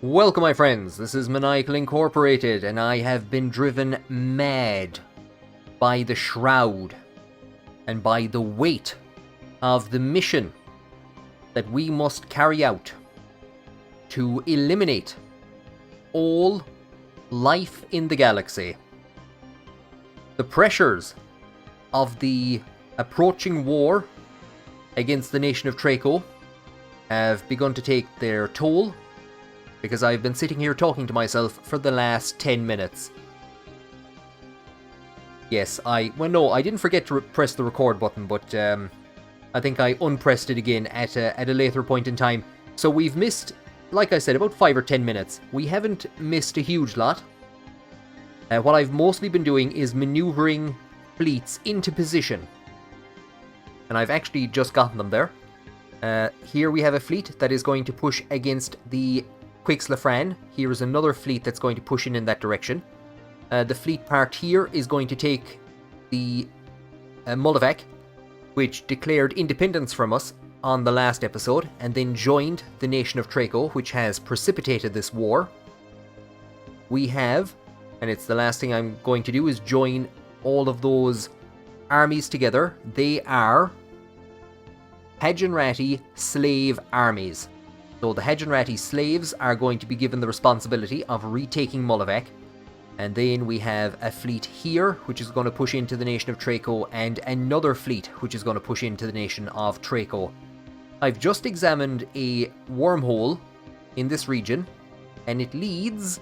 Welcome, my friends. This is Maniacal Incorporated, and I have been driven mad by the Shroud and by the weight of the mission that we must carry out to eliminate all life in the galaxy. The pressures of the approaching war against the nation of Traco have begun to take their toll, because I've been sitting here talking to myself for the last 10 minutes. Yes, I didn't forget to press the record button, but I think I unpressed it again at a later point in time. So we've missed, like I said, about 5 or 10 minutes. We haven't missed a huge lot. What I've mostly been doing is maneuvering fleets into position. And I've actually just gotten them there. Here we have a fleet that is going to push against the Quixlafran. Here is another fleet that's going to push in that direction. The fleet part here is going to take the Mollavak, which declared independence from us on the last episode, and then joined the nation of Traco, which has precipitated this war. We have, and it's the last thing I'm going to do, is join all of those armies together. They are Hagenrati slave armies. So the Hagenrati slaves are going to be given the responsibility of retaking Mollavak. And then we have a fleet here, which is going to push into the nation of Traco, and another fleet, which is going to push into the nation of Traco. I've just examined a wormhole in this region, and it leads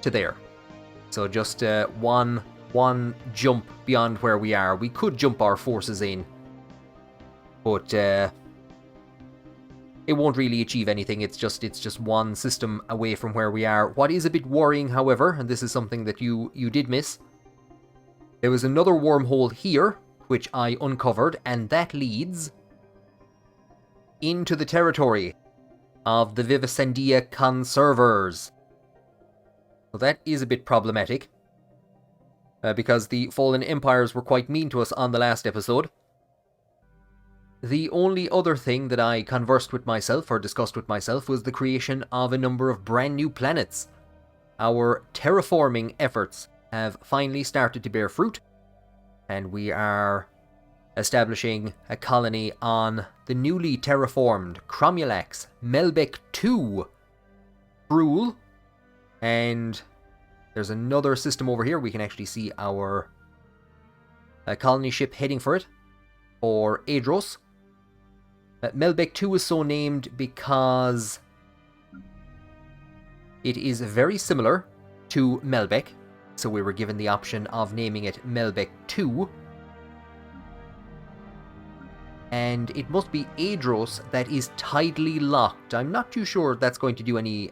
to there. So just one jump beyond where we are. We could jump our forces in, but it won't really achieve anything. It's just one system away from where we are. What is a bit worrying, however, and this is something that you did miss, there was another wormhole here, which I uncovered, and that leads into the territory of the Vivesandia conservers. So that is a bit problematic, because the Fallen Empires were quite mean to us on the last episode. The only other thing that I conversed with myself, or discussed with myself, was the creation of a number of brand new planets. Our terraforming efforts have finally started to bear fruit, and we are establishing a colony on the newly terraformed Cromulax, Melbeck 2, Brule, and there's another system over here. We can actually see our colony ship heading for it, or Adros. Melbeck 2 is so named because it is very similar to Melbeck, so we were given the option of naming it Melbeck 2. And it must be Adros that is tidally locked. I'm not too sure that's going to do any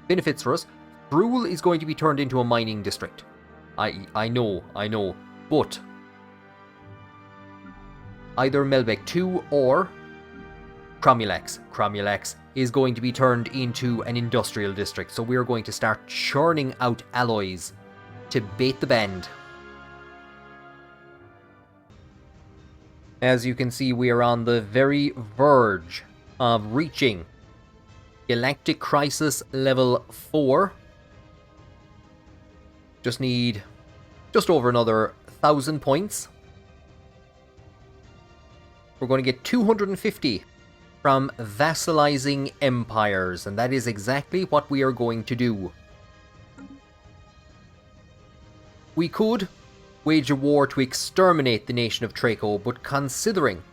benefits for us. Brule is going to be turned into a mining district. I know, but either Melbeck 2 or Cromulax. Cromulax is going to be turned into an industrial district, so we're going to start churning out alloys to bait the band. As you can see, we are on the very verge of reaching Galactic Crisis level 4. Just need just over another 1,000 points. We're going to get 250 from vassalizing empires, and that is exactly what we are going to do. We could wage a war to exterminate the nation of Traco, but considering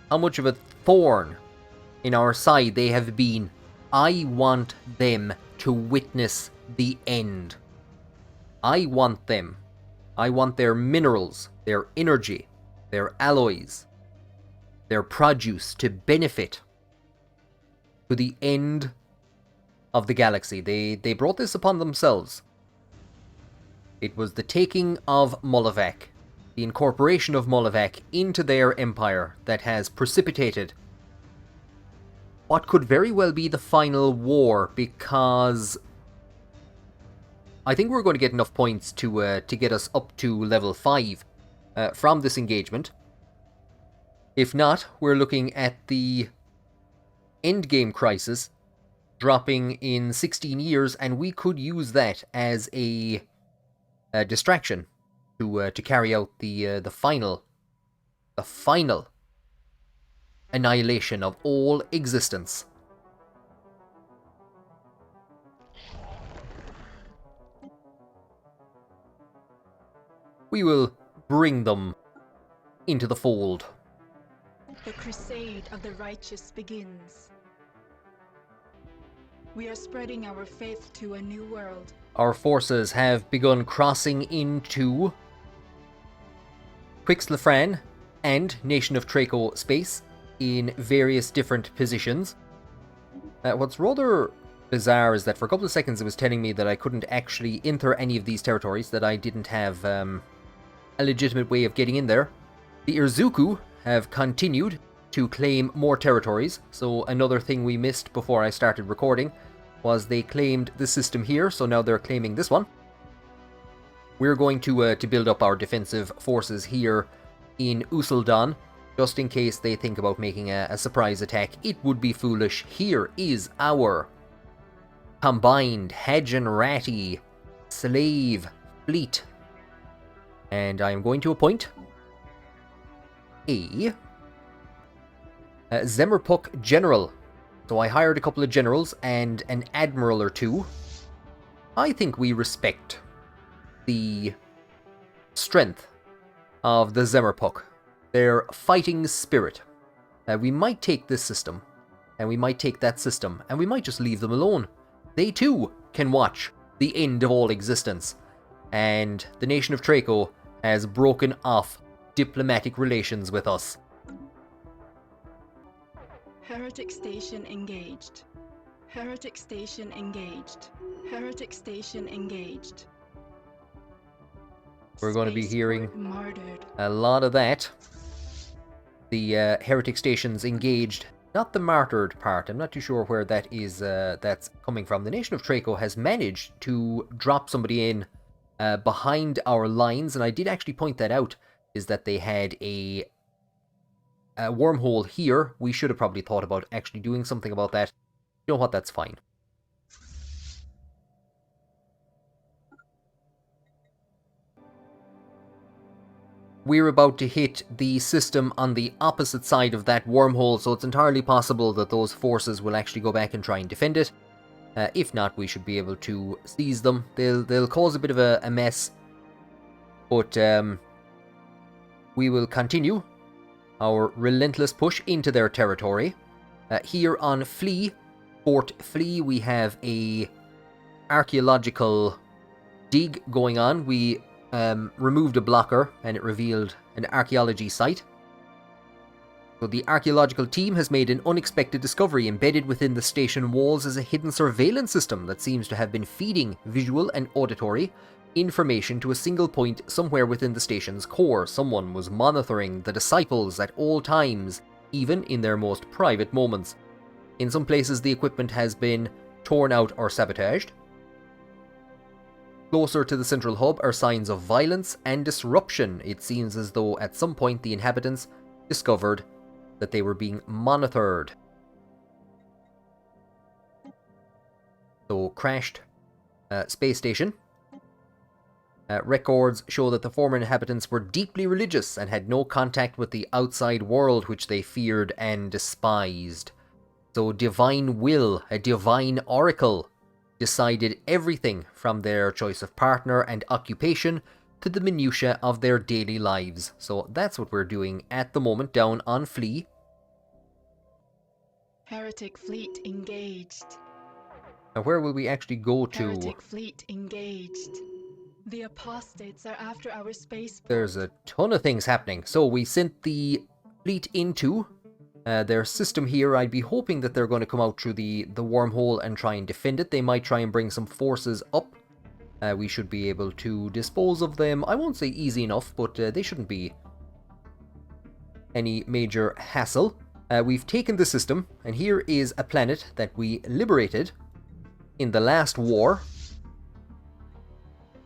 how much of a thorn in our side they have been, I want them to witness the end. I want their minerals, their energy, their alloys, their produce to benefit to the end of the galaxy. They brought this upon themselves. It was the taking of Mollavak, the incorporation of Mollavak into their empire, that has precipitated what could very well be the final war, because I think we're going to get enough points to get us up to level 5 from this engagement. If not, we're looking at the endgame crisis dropping in 16 years, and we could use that as a distraction to carry out the final annihilation of all existence. We will bring them into the fold. The crusade of the righteous begins. We are spreading our faith to a new world. Our forces have begun crossing into Quixlefran and Nation of Traco space in various different positions. What's rather bizarre is that for a couple of seconds it was telling me that I couldn't actually enter any of these territories, that I didn't have a legitimate way of getting in there. The Irzuku have continued to claim more territories, so another thing we missed before I started recording was they claimed the system here, so now they're claiming this one. We're going to build up our defensive forces here in Usuldan, just in case they think about making a surprise attack. It would be foolish. Here is our combined Hagenrati slave fleet. And I am going to appoint a Zemerpuk general. So I hired a couple of generals and an admiral or two. I think we respect the strength of the Zemerpuk, their fighting spirit. We might take this system, and we might take that system, and we might just leave them alone. They too can watch the end of all existence. And the nation of Traco has broken off diplomatic relations with us. Heretic station engaged. Heretic station engaged. Heretic station engaged. We're going to be hearing martyred. A lot of that. The heretic stations engaged. Not the martyred part. I'm not too sure where that is. That's coming from. The nation of Traco has managed to drop somebody in behind our lines, and I did actually point that out. Is that they had a wormhole here. We should have probably thought about actually doing something about that. You know what? That's fine. We're about to hit the system on the opposite side of that wormhole, so it's entirely possible that those forces will actually go back and try and defend it. If not, we should be able to seize them. They'll cause a bit of a mess, but we will continue our relentless push into their territory. Here on Fort Flea, we have a archaeological dig going on. We removed a blocker and it revealed an archaeology site. So the archaeological team has made an unexpected discovery. Embedded within the station walls is a hidden surveillance system that seems to have been feeding visual and auditory information to a single point somewhere within the station's core. Someone was monitoring the disciples at all times, even in their most private moments. In some places, the equipment has been torn out or sabotaged. Closer to the central hub are signs of violence and disruption. It seems as though at some point the inhabitants discovered that they were being monitored. So, crashed space station. Records show that the former inhabitants were deeply religious and had no contact with the outside world, which they feared and despised. So divine will, a divine oracle, decided everything from their choice of partner and occupation to the minutiae of their daily lives. So that's what we're doing at the moment down on Flea. Heretic fleet engaged. Now where will we actually go to? Heretic fleet engaged. The apostates are after our spaceport. There's a ton of things happening. So we sent the fleet into their system here. I'd be hoping that they're going to come out through the wormhole and try and defend it. They might try and bring some forces up. We should be able to dispose of them. I won't say easy enough, but they shouldn't be any major hassle. We've taken the system, and here is a planet that we liberated in the last war.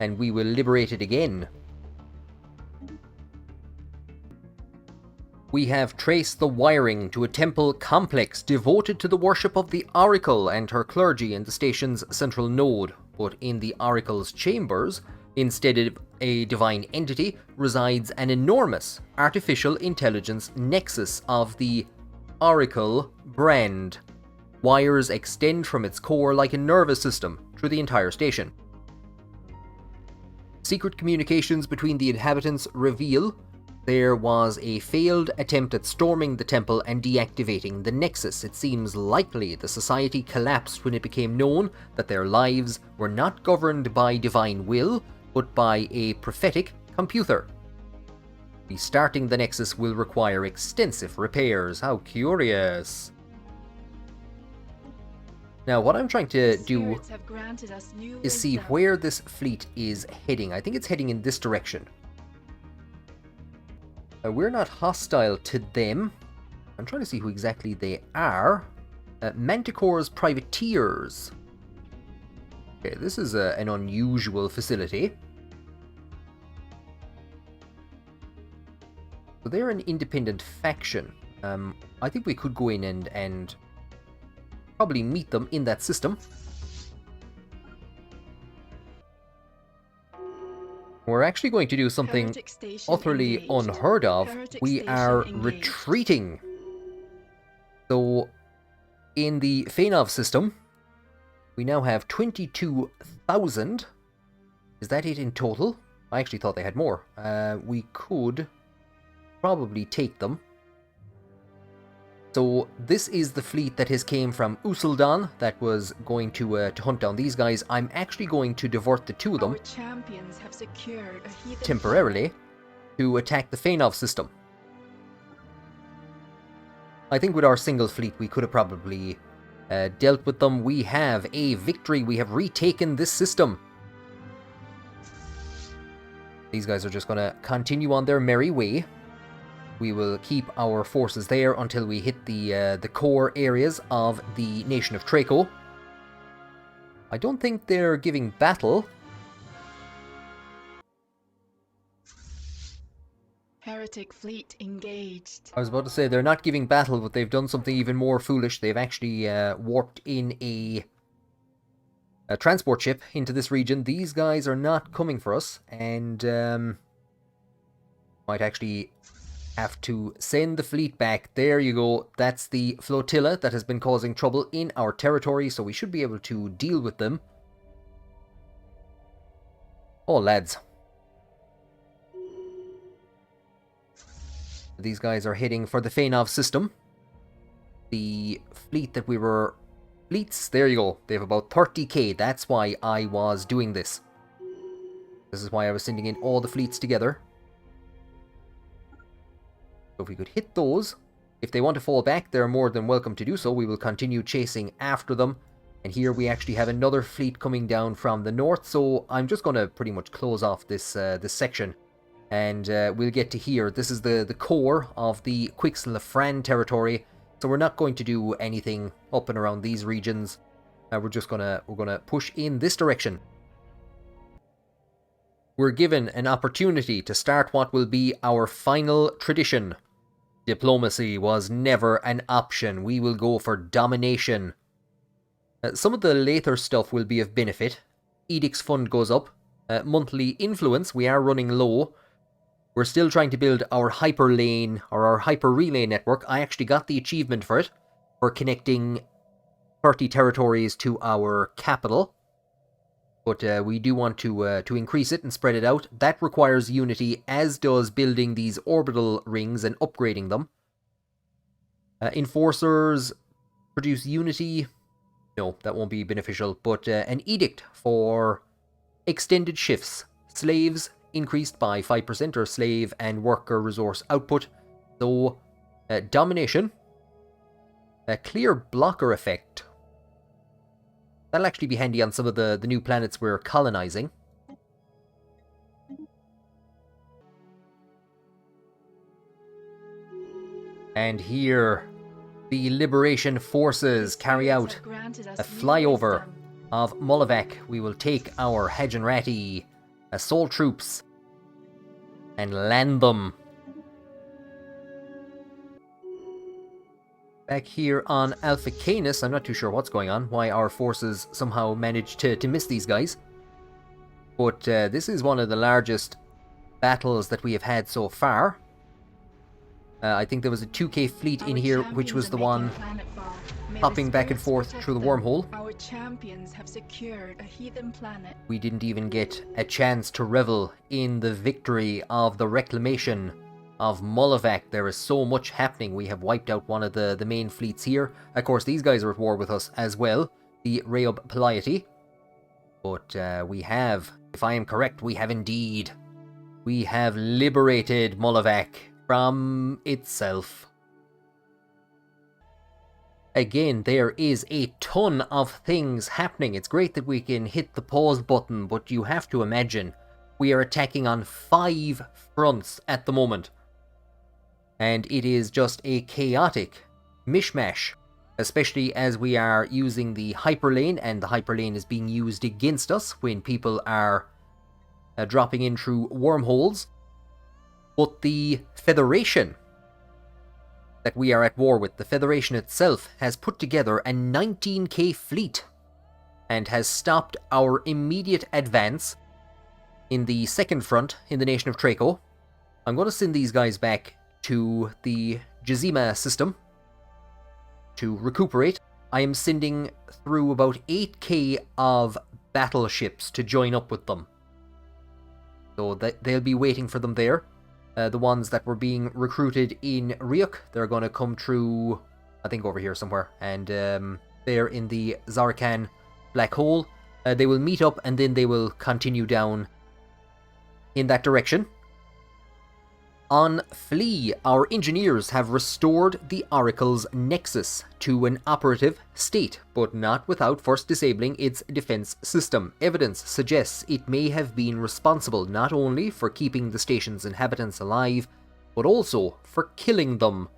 And we will liberate it again. We have traced the wiring to a temple complex devoted to the worship of the Oracle and her clergy in the station's central node, but in the Oracle's chambers, instead of a divine entity, resides an enormous artificial intelligence nexus of the Oracle brand. Wires extend from its core like a nervous system through the entire station. Secret communications between the inhabitants reveal there was a failed attempt at storming the temple and deactivating the nexus. It seems likely the society collapsed when it became known that their lives were not governed by divine will, but by a prophetic computer. Restarting the nexus will require extensive repairs. How curious. Now, what I'm trying to do is see where this fleet is heading. I think it's heading in this direction. We're not hostile to them. I'm trying to see who exactly they are. Manticore's privateers. Okay, this is an unusual facility. So they're an independent faction. I think we could go in and probably meet them in that system. We're actually going to do something utterly unheard of. We are retreating. So, in the Fainov system, we now have 22,000. Is that it in total? I actually thought they had more. We could probably take them. So this is the fleet that has came from Usuldon that was going to hunt down these guys. I'm actually going to divert the two of them temporarily to attack the Fainov system. I think with our single fleet we could have probably dealt with them. We have a victory. We have retaken this system. These guys are just going to continue on their merry way. We will keep our forces there until we hit the core areas of the nation of Traco. I don't think they're giving battle. Heretic fleet engaged. I was about to say they're not giving battle, but they've done something even more foolish. They've actually warped in a transport ship into this region. These guys are not coming for us, and might actually have to send the fleet back. There you go. That's the flotilla that has been causing trouble in our territory, so we should be able to deal with them. Oh, lads. These guys are heading for the Fainov system. The fleet that we were... Fleets, there you go. They have about 30k. That's why I was doing this. This is why I was sending in all the fleets together. So if we could hit those, if they want to fall back, they're more than welcome to do so. We will continue chasing after them. And here we actually have another fleet coming down from the north, so I'm just going to pretty much close off this this section. And we'll get to here. This is the core of the Quixlafran territory, so we're not going to do anything up and around these regions. We're gonna push in this direction. We're given an opportunity to start what will be our final tradition. Diplomacy was never an option. We will go for domination. Some of the later stuff will be of benefit. Edict's fund goes up. Monthly influence, we are running low. We're still trying to build our hyper lane, or our hyper relay network. I actually got the achievement for it, for connecting 30 territories to our capital. But we do want to increase it and spread it out. That requires unity, as does building these orbital rings and upgrading them. Enforcers produce unity. No, that won't be beneficial. But an edict for extended shifts. Slaves increased by 5%, or slave and worker resource output. So, domination. A clear blocker effect. That'll actually be handy on some of the new planets we're colonizing. And here, the Liberation Forces carry out a flyover of Mollavak. We will take our Hagenrati assault troops and land them. Back here on Alpha Canis, I'm not too sure what's going on, why our forces somehow managed to miss these guys. But this is one of the largest battles that we have had so far. I think there was a 2K fleet in here, which was the one hopping back and forth through the wormhole. Our champions have secured a heathen planet. We didn't even get a chance to revel in the victory of the reclamation of Mollavak. There is so much happening. We have wiped out one of the main fleets here. Of course, these guys are at war with us as well, the Reob Pleiade. But we have, if I am correct, we have indeed. We have liberated Mollavak from itself. Again, there is a ton of things happening. It's great that we can hit the pause button, but you have to imagine we are attacking on 5 fronts at the moment. And it is just a chaotic mishmash, especially as we are using the hyperlane, and the hyperlane is being used against us when people are dropping in through wormholes. But the Federation that we are at war with, the Federation itself, has put together a 19k fleet and has stopped our immediate advance in the second front in the nation of Traco. I'm going to send these guys back to the Jazima system to recuperate. I am sending through about 8k of battleships to join up with them. So they'll be waiting for them there. The ones that were being recruited in Ryuk, they're going to come through, I think over here somewhere. And they're in the Zarkan Black Hole. They will meet up and then they will continue down in that direction. On Flea, our engineers have restored the Oracle's Nexus to an operative state, but not without first disabling its defense system. Evidence suggests it may have been responsible not only for keeping the station's inhabitants alive, but also for killing them.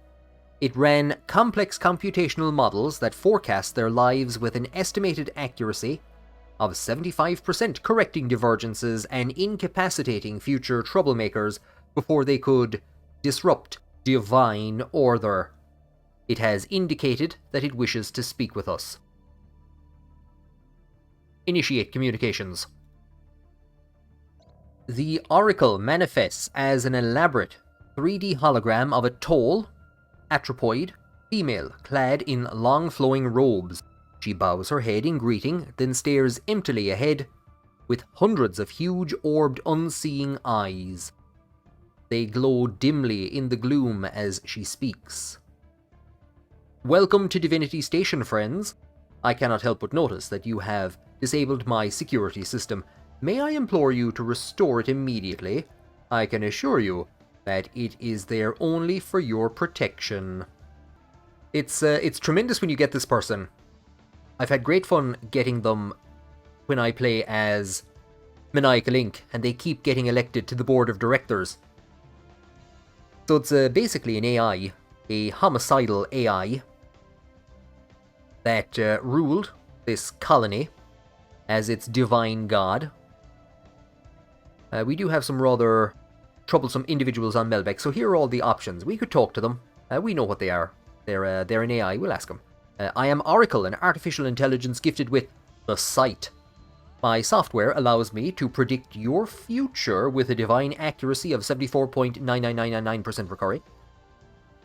It ran complex computational models that forecast their lives with an estimated accuracy of 75%, correcting divergences and incapacitating future troublemakers before they could disrupt divine order. It has indicated that it wishes to speak with us. Initiate communications. The Oracle manifests as an elaborate 3D hologram of a tall, anthropoid female clad in long flowing robes. She bows her head in greeting, then stares emptily ahead with hundreds of huge orbed unseeing eyes. They glow dimly in the gloom as she speaks. Welcome to Divinity Station, friends. I cannot help but notice that you have disabled my security system. May I implore you to restore it immediately? I can assure you that it is there only for your protection. It's tremendous when you get this person. I've had great fun getting them when I play as Maniacal Inc., and they keep getting elected to the board of directors. So it's basically an AI, a homicidal AI, that ruled this colony as its divine god. We do have some rather troublesome individuals on Melbeck, so here are all the options. We could talk to them. We know what they are. They're an AI, we'll ask them. I am Oracle, an artificial intelligence gifted with the Sight. My software allows me to predict your future with a divine accuracy of 74.99999% recurring.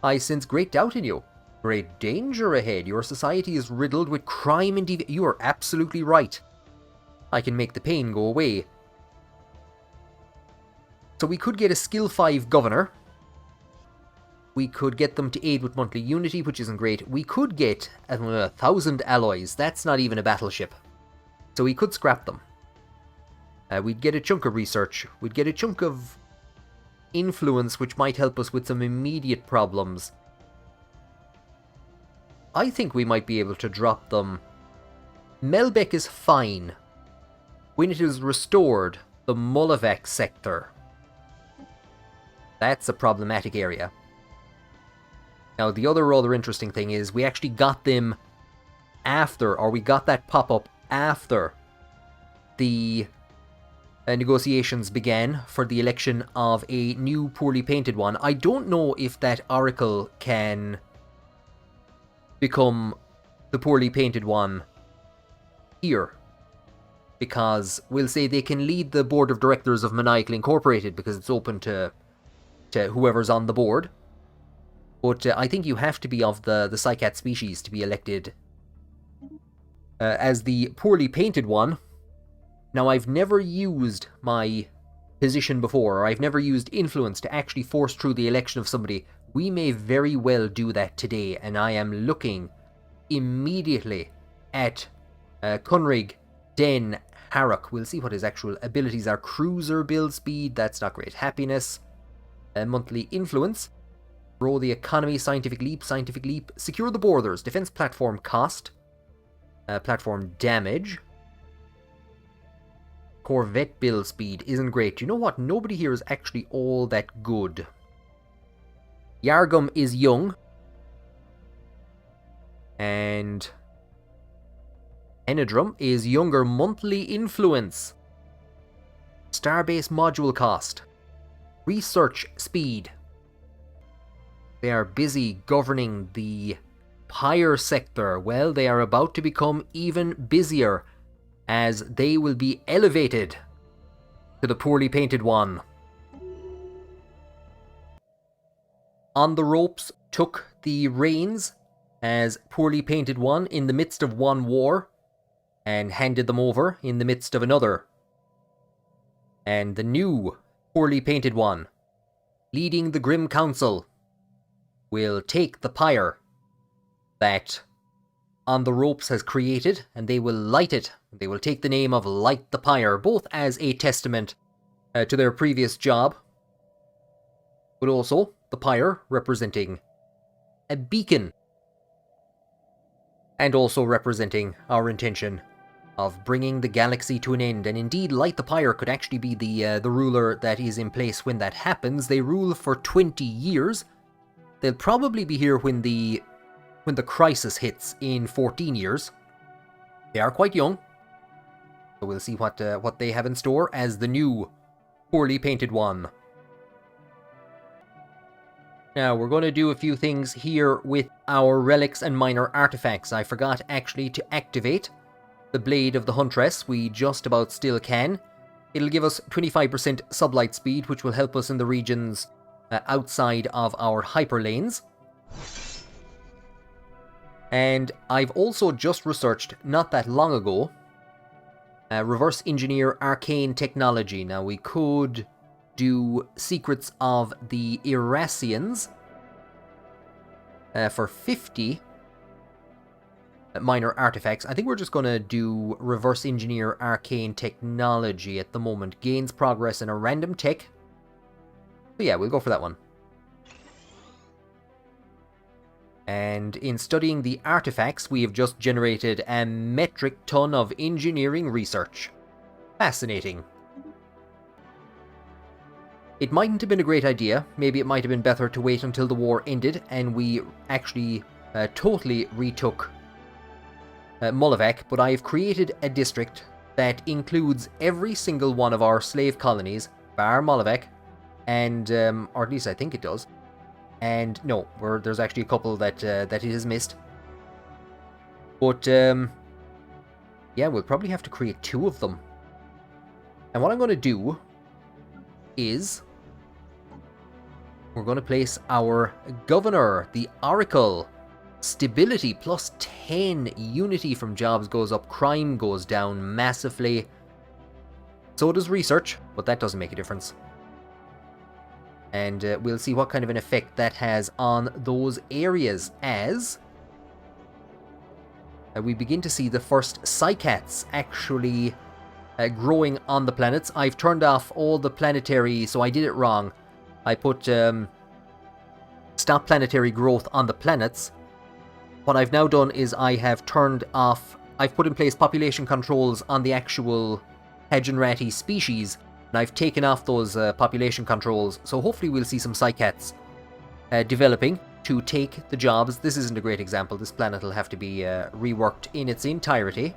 I sense great doubt in you. Great danger ahead. Your society is riddled with crime and You are absolutely right. I can make the pain go away. So we could get a skill 5 governor. We could get them to aid with monthly unity, which isn't great. We could get 1,000 alloys. That's not even a battleship. So we could scrap them. We'd get a chunk of research. We'd get a chunk of influence, which might help us with some immediate problems. I think we might be able to drop them. Melbeck is fine. When it is restored, the Mollavak sector. That's a problematic area. Now, the other rather interesting thing is we actually got them after, or we got that pop-up after the negotiations began for the election of a new poorly painted one. I don't know if that Oracle can become the poorly painted one here. Because we'll say they can lead the board of directors of Maniacal Incorporated because it's open to whoever's on the board. But I think you have to be of the Psykat species to be elected as the poorly painted one. Now, I've never used my position before, or I've never used influence to actually force through the election of somebody. We may very well do that today, and I am looking immediately at Kunrig Den Harrock. We'll see what his actual abilities are. Cruiser build speed, that's not great. Happiness, monthly influence, grow the economy, scientific leap, secure the borders, defense platform cost, platform damage, Corvette build speed isn't great. You know what? Nobody here is actually all that good. Yargum is young. And Enedrum is younger. Monthly influence. Starbase module cost. Research speed. They are busy governing the Pyre sector. Well, they are about to become even busier, as they will be elevated to the poorly painted one. On the Ropes took the reins as poorly painted one in the midst of one war, and handed them over in the midst of another. And the new poorly painted one, leading the Grim Council, will take the pyre that On the Ropes has created, and they will light it. They will take the name of Light the Pyre, both as a testament to their previous job, but also the pyre representing a beacon, and also representing our intention of bringing the galaxy to an end. And indeed, Light the Pyre could actually be the ruler that is in place when that happens. They rule for 20 years. They'll probably be here when the crisis hits in 14 years. They are quite young, so we'll see what they have in store as the new poorly painted one. Now, we're going to do a few things here with our relics and minor artifacts. I forgot actually to activate the Blade of the Huntress. We just about still can. It'll give us 25% sublight speed, which will help us in the regions outside of our hyperlanes. And I've also just researched, not that long ago, reverse engineer arcane technology. Now, we could do Secrets of the Irasians for 50 minor artifacts. I think we're just going to do reverse engineer arcane technology at the moment. Gains progress in a random tech. But yeah, we'll go for that one. And in studying the artifacts, we have just generated a metric ton of engineering research. Fascinating. It mightn't have been a great idea. Maybe it might have been better to wait until the war ended and we actually totally retook Mollavak, but I have created a district that includes every single one of our slave colonies, bar Mollavak, and, or at least I think it does. And no, there's actually a couple that it has missed. But, yeah, we'll probably have to create 2 of them. And what I'm going to do is we're going to place our governor, the Oracle. Stability plus 10, unity from jobs goes up, crime goes down massively. So does research, but that doesn't make a difference. And we'll see what kind of an effect that has on those areas as we begin to see the first Psykats actually growing on the planets. I've turned off all the planetary, so I did it wrong. I put stop planetary growth on the planets. What I've now done is I've put in place population controls on the actual Hagenrati species, and I've taken off those population controls, so hopefully we'll see some Psykats developing to take the jobs. This isn't a great example. This planet will have to be reworked in its entirety.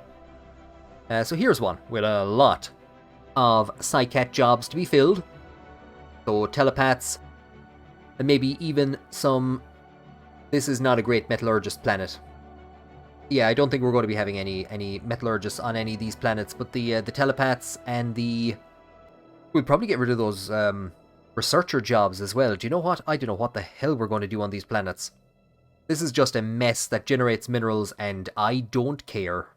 So here's one with a lot of Psykat jobs to be filled. So telepaths, and maybe even some... This is not a great metallurgist planet. Yeah, I don't think we're going to be having any metallurgists on any of these planets, but the telepaths and the... We'll probably get rid of those researcher jobs as well. Do you know what? I don't know what the hell we're going to do on these planets. This is just a mess that generates minerals, and I don't care.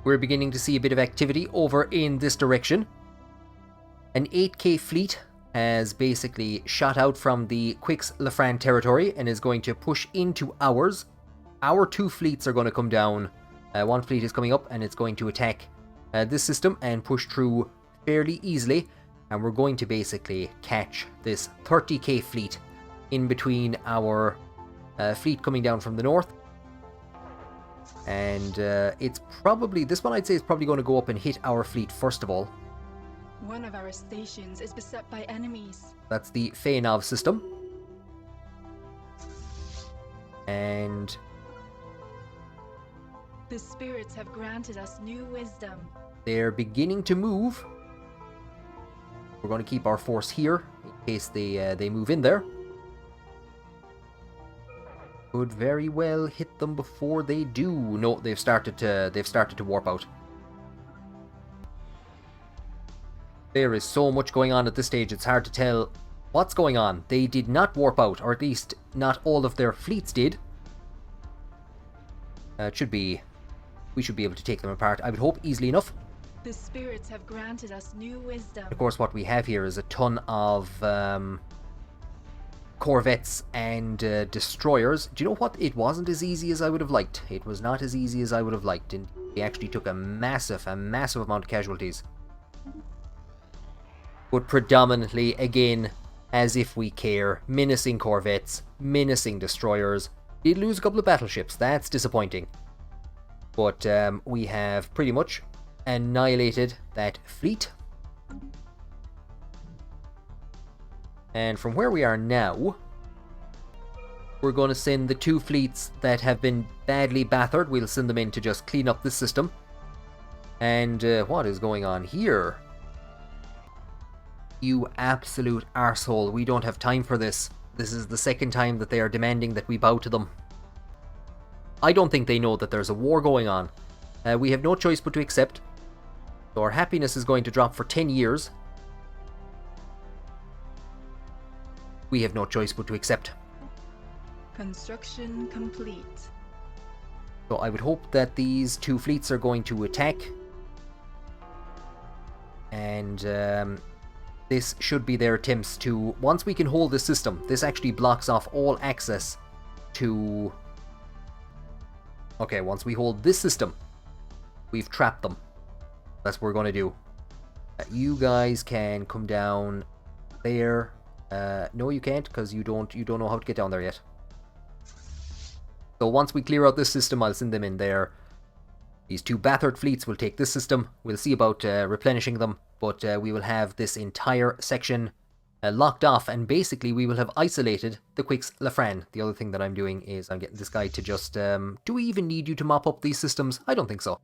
We're beginning to see a bit of activity over in this direction. An 8K fleet has basically shot out from the Quix-Lafran territory and is going to push into ours. Our 2 fleets are going to come down. One fleet is coming up and it's going to attack this system and push through fairly easily. And we're going to basically catch this 30k fleet in between our fleet coming down from the north. And it's probably, this one I'd say is probably going to go up and hit our fleet first of all. One of our stations is beset by enemies. That's the Feanov system. And The spirits have granted us new wisdom. they're beginning to move. We're going to keep our force here in case they move in there. Could very well hit them before they do. No, they've started to warp out. There is so much going on at this stage, it's hard to tell what's going on. They did not warp out, or at least not all of their fleets did. We should be able to take them apart, I would hope, easily enough. The spirits have granted us new wisdom. Of course, what we have here is a ton of corvettes and destroyers. Do you know what? It wasn't as easy as I would have liked. It was not as easy as I would have liked, and they actually took a massive amount of casualties. But predominantly, again, as if we care, menacing corvettes, menacing destroyers. Did lose a couple of battleships, that's disappointing. But we have pretty much annihilated that fleet. And from where we are now, we're going to send the 2 fleets that have been badly battered. We'll send them in to just clean up this system. And what is going on here? You absolute arsehole, we don't have time for this. This is the second time that they are demanding that we bow to them. I don't think they know that there's a war going on. We have no choice but to accept. So our happiness is going to drop for 10 years. We have no choice but to accept. Construction complete. So I would hope that these 2 fleets are going to attack. And this should be their attempts to... Once we can hold this system, this actually blocks off all access to... Okay, once we hold this system, we've trapped them. That's what we're going to do. You guys can come down there. No, you can't, because you don't know how to get down there yet. So once we clear out this system, I'll send them in there. These 2 battered fleets will take this system. We'll see about replenishing them, but we will have this entire section locked off, and basically we will have isolated the Quix-Lafran. The other thing that I'm doing is I'm getting this guy to just... do we even need you to mop up these systems? I don't think so.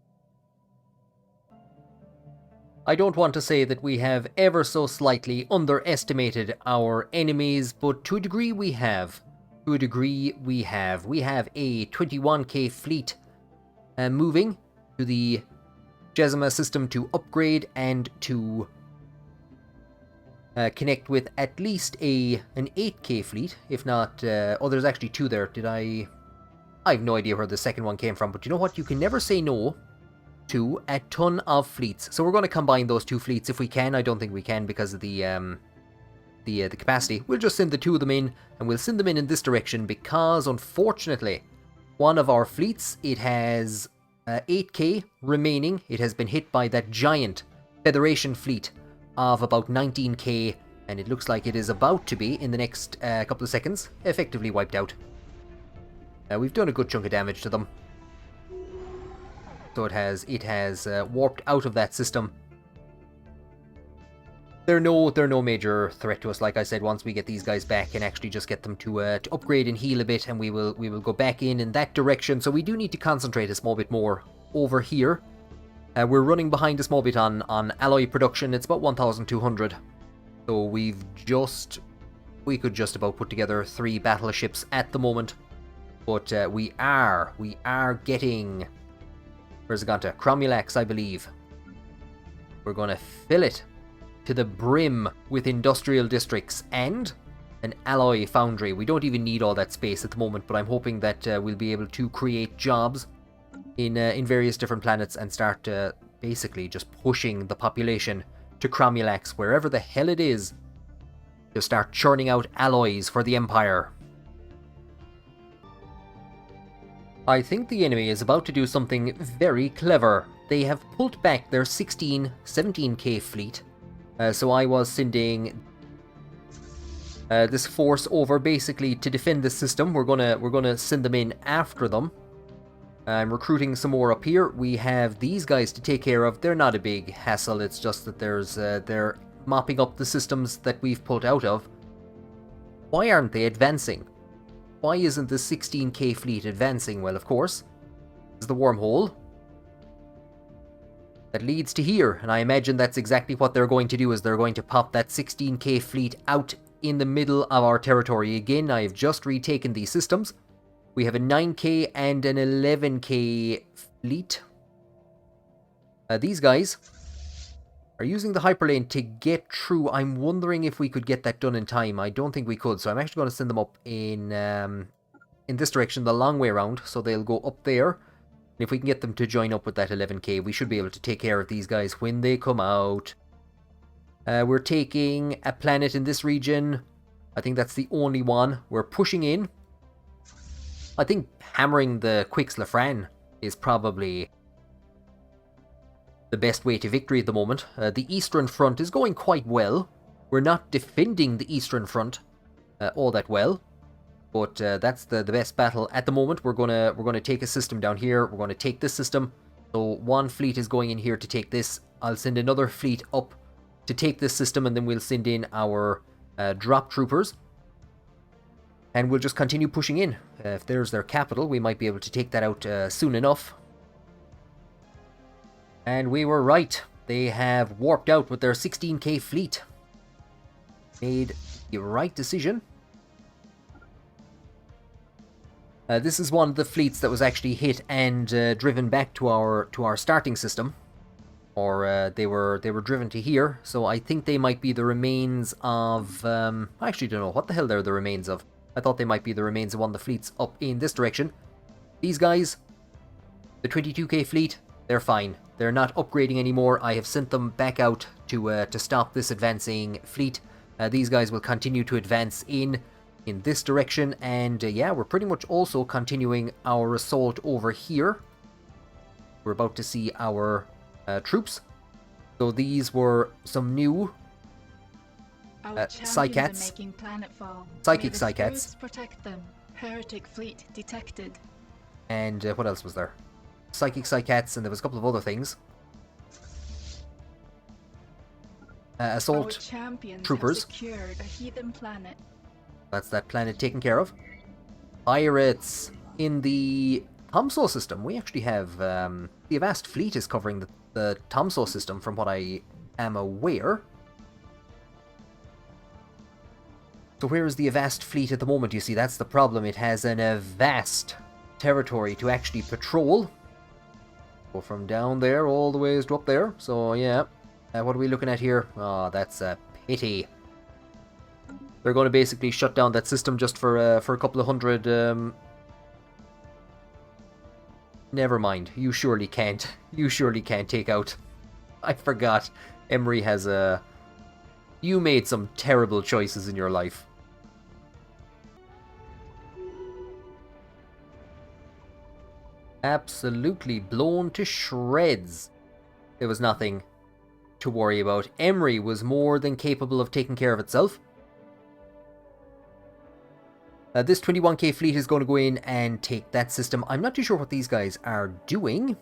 I don't want to say that we have ever so slightly underestimated our enemies, but to a degree we have. To a degree we have. We have a 21k fleet moving to the Jezima system to upgrade and to connect with at least an 8k fleet, if not... oh, there's actually 2 there. Did I have no idea where the second one came from, but you know what? You can never say no to a ton of fleets. So we're going to combine those 2 fleets if we can. I don't think we can because of the capacity. We'll just send the 2 of them in, and we'll send them in this direction because, unfortunately, one of our fleets, it has 8k remaining. It has been hit by that giant Federation fleet of about 19k, and it looks like it is about to be, in the next couple of seconds, effectively wiped out. We've done a good chunk of damage to them. So it has warped out of that system. They're no major threat to us, like I said. Once we get these guys back and actually just get them to upgrade and heal a bit, and we will go back in that direction. So we do need to concentrate a small bit more over here. We're running behind a small bit on alloy production. It's about 1,200. So we could just about put together 3 battleships at the moment. But we are getting... Where's it gone to? Cromulax, I believe. We're going to fill it to the brim with industrial districts and an alloy foundry. We don't even need all that space at the moment, but I'm hoping that we'll be able to create jobs in various different planets and start basically just pushing the population to Cromulax, wherever the hell it is, to start churning out alloys for the Empire. I think the enemy is about to do something very clever. They have pulled back their 17k fleet, so I was sending this force over basically to defend the system. We're gonna send them in after them. I'm recruiting some more up here. We have these guys to take care of. They're not a big hassle. It's just that they're mopping up the systems that we've pulled out of. Why aren't they advancing? Why isn't the 16k fleet advancing? Well, of course, is the wormhole that leads to here, and I imagine that's exactly what they're going to do, is they're going to pop that 16k fleet out in the middle of our territory. Again, I've just retaken these systems. We have a 9k and an 11k fleet. These guys are using the hyperlane to get through. I'm wondering if we could get that done in time. I don't think we could, so I'm actually going to send them up in this direction, the long way around, so they'll go up there. And if we can get them to join up with that 11k, we should be able to take care of these guys when they come out. We're taking a planet in this region. I think that's the only one. We're pushing in. I think hammering the Quixlafran is probably the best way to victory at the moment. The Eastern Front is going quite well. We're not defending the Eastern Front all that well, but that's the best battle at the moment. We're gonna take a system down here. We're gonna take this system. So one fleet is going in here to take this. I'll send another fleet up to take this system, and then we'll send in our drop troopers. And we'll just continue pushing in. If there's their capital, we might be able to take that out soon enough. And we were right. They have warped out with their 16k fleet. Made the right decision. This is one of the fleets that was actually hit and driven back to our starting system. Or they were driven to here. So I think they might be the remains of... I actually don't know what the hell they're the remains of. I thought they might be the remains of one of the fleets up in this direction. These guys, the 22k fleet, they're fine. They're not upgrading anymore. I have sent them back out to stop this advancing fleet. These guys will continue to advance in this direction. And yeah, we're pretty much also continuing our assault over here. We're about to see our troops. So these were some new... Psykats. Psychic Psykats. Protect them. Heretic fleet detected. And what else was there? Psychic Psykats, and there was a couple of other things. Assault troopers. Secured a heathen planet. That's that planet taken care of. Pirates in the Tomso system. We actually have the Avast fleet is covering the Tomso system, from what I am aware. So where is the Avast fleet at the moment? You see, that's the problem. It has a vast territory to actually patrol. Go from down there all the ways to up there. So yeah, what are we looking at here? Oh, that's a pity. They're going to basically shut down that system just for a couple of hundred. Never mind. You surely can't. You surely can't take out. I forgot. Emery has a. You made some terrible choices in your life. Absolutely blown to shreds. There was nothing to worry about. Emery was more than capable of taking care of itself. This 21k fleet is going to go in and take that system. I'm not too sure what these guys are doing.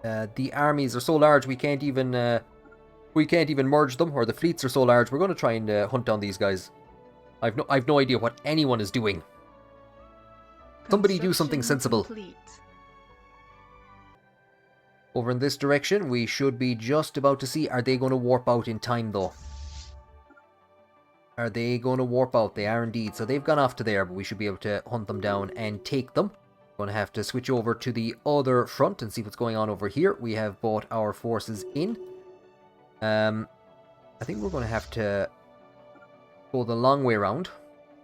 The armies are so large we can't even merge them, or the fleets are so large. We're going to try and hunt down these guys. I've no idea what anyone is doing. Somebody do something sensible. Complete. Over in this direction, we should be just about to see. Are they going to warp out in time, though? Are they going to warp out? They are indeed. So they've gone off to there, but we should be able to hunt them down and take them. Going to have to switch over to the other front and see what's going on over here. We have brought our forces in. I think we're going to have to go the long way around,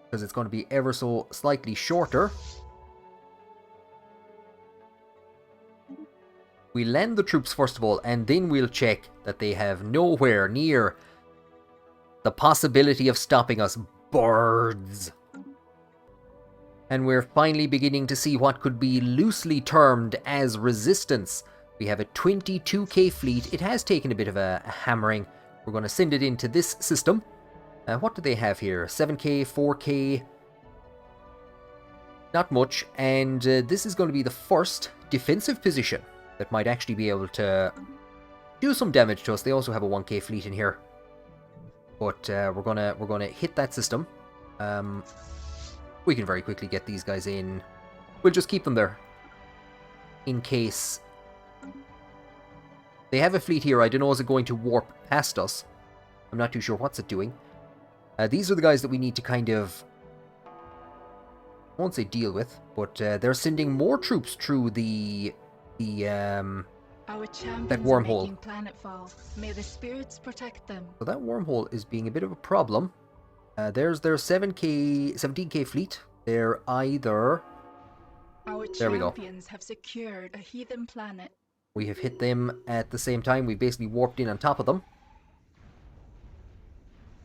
because it's going to be ever so slightly shorter. We land the troops first of all, and then we'll check that they have nowhere near the possibility of stopping us. Birds! And we're finally beginning to see what could be loosely termed as resistance. We have a 22k fleet. It has taken a bit of a hammering. We're going to send it into this system. What do they have here? 7k, 4k. Not much. And this is going to be the first defensive position that might actually be able to do some damage to us. They also have a 1k fleet in here. But we're gonna hit that system. We can very quickly get these guys in. We'll just keep them there in case they have a fleet here. I don't know, is it going to warp past us? I'm not too sure what's it doing. These are the guys that we need to kind of, I won't say deal with, but they're sending more troops through that wormhole. Planetfall. May the spirits protect them. So that wormhole is being a bit of a problem. There's their 17k fleet. They're either... Our there we go. champions have secured a heathen planet. We have hit them at the same time. We basically warped in on top of them.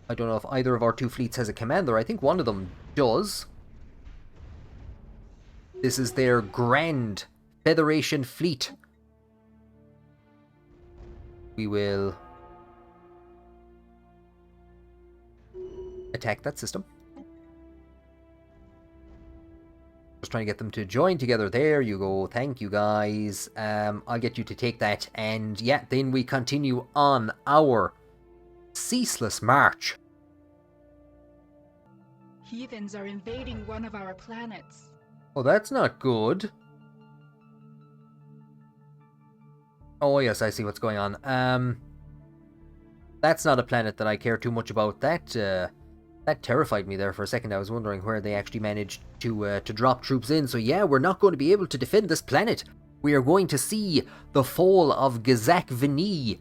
I don't know if either of our two fleets has a commander. I think one of them does. This is their Grand Federation fleet. We will attack that system. Just trying to get them to join together. There you go. Thank you, guys. I'll get you to take that. And yeah, then we continue on our ceaseless march. Heathens are invading one of our planets. Oh, that's not good. Oh, yes, I see what's going on. That's not a planet that I care too much about. That terrified me there for a second. I was wondering where they actually managed to drop troops in. So yeah, we're not going to be able to defend this planet. We are going to see the fall of Gazak Vini.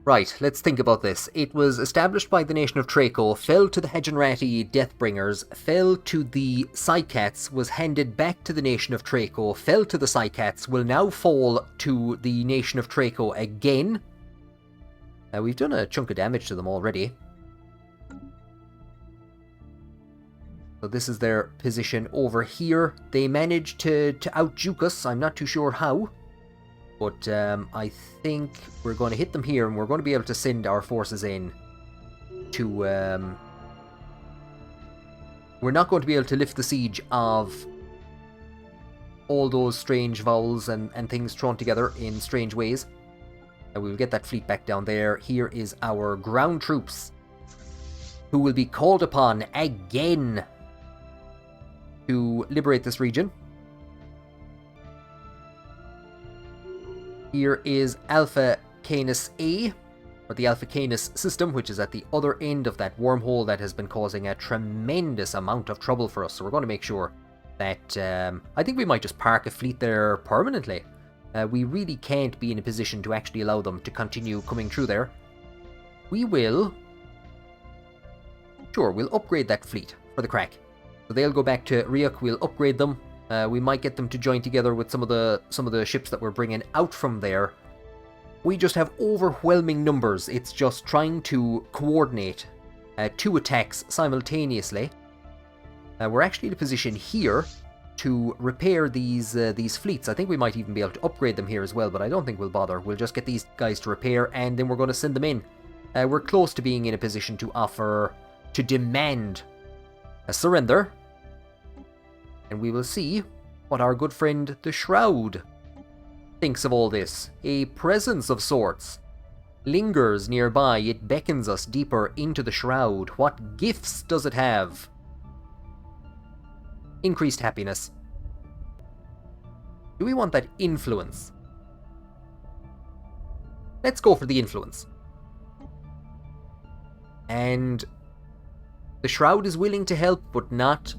Right, let's think about this. It was established by the nation of Traco, fell to the Hagenrati Deathbringers, fell to the Psykats, was handed back to the nation of Traco, fell to the Psykats, will now fall to the nation of Traco again. We've done a chunk of damage to them already. So this is their position over here. They managed to out-juke us. I'm not too sure how. But I think we're going to hit them here, and we're going to be able to send our forces in to... we're not going to be able to lift the siege of all those strange vowels and things thrown together in strange ways. And we'll get that fleet back down there. Here is our ground troops, who will be called upon again to liberate this region. Here is Alpha Canis A, or the Alpha Canis system, which is at the other end of that wormhole that has been causing a tremendous amount of trouble for us. So we're going to make sure that... I think we might just park a fleet there permanently. We really can't be in a position to actually allow them to continue coming through there. We will... Sure, we'll upgrade that fleet for the crack. So they'll go back to Ryuk, we'll upgrade them. We might get them to join together with some of the ships that we're bringing out from there. We just have overwhelming numbers. It's just trying to coordinate two attacks simultaneously. We're actually in a position here to repair these fleets. I think we might even be able to upgrade them here as well, but I don't think we'll bother. We'll just get these guys to repair, and then we're going to send them in. We're close to being in a position to demand a surrender. And we will see what our good friend the Shroud thinks of all this. A presence of sorts lingers nearby. It beckons us deeper into the Shroud. What gifts does it have? Increased happiness. Do we want that influence? Let's go for the influence. And the Shroud is willing to help, but not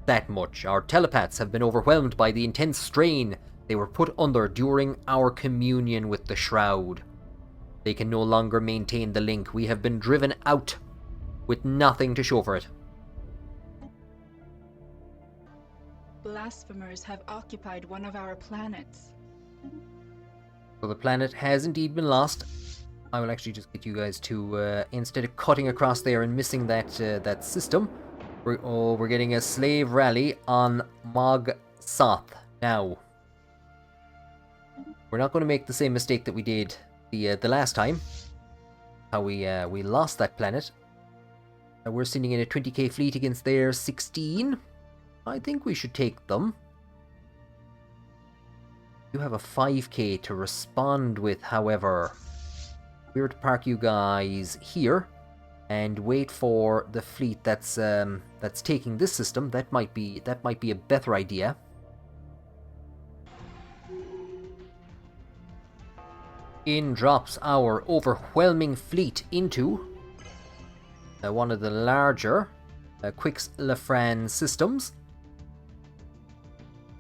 that much. Our telepaths have been overwhelmed by the intense strain they were put under during our communion with the Shroud. They can no longer maintain the link. We have been driven out with nothing to show for it. Blasphemers have occupied one of our planets. So the planet has indeed been lost. I will actually just get you guys to, instead of cutting across there and missing that system, we're getting a slave rally on Mog Soth now. We're not going to make the same mistake that we did the last time. How we lost that planet. We're sending in a 20k fleet against their 16. I think we should take them. You have a 5k to respond with, however. We were to park you guys here and wait for the fleet that's taking this system. That might be a better idea. In drops our overwhelming fleet into one of the larger Quix-Lafran systems.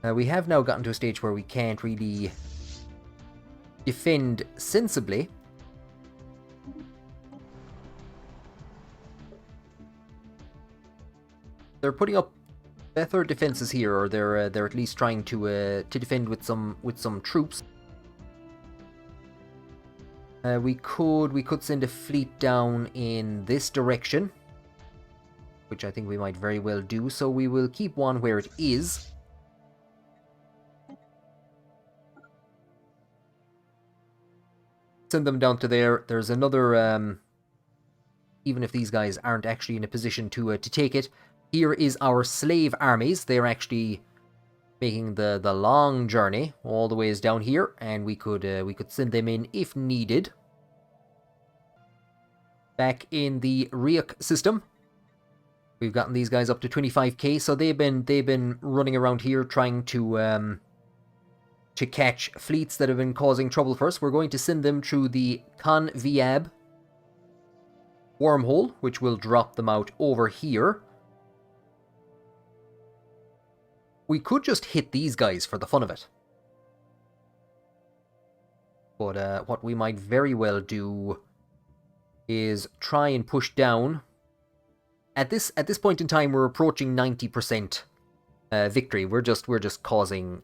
We have now gotten to a stage where we can't really defend sensibly. They're putting up better defenses here, or they're at least trying to defend with some troops. We could send a fleet down in this direction, which I think we might very well do. So we will keep one where it is. Send them down to there. There's another. Even if these guys aren't actually in a position to take it, here is our slave armies. They're actually making the long journey all the ways down here, and we could send them in if needed. Back in the Ryuk system, we've gotten these guys up to 25k, so they've been running around here trying to catch fleets that have been causing trouble for us. We're going to send them through the Con Viab wormhole, which will drop them out over here. We could just hit these guys for the fun of it. But what we might very well do is try and push down. At this point in time, we're approaching 90% victory. We're just causing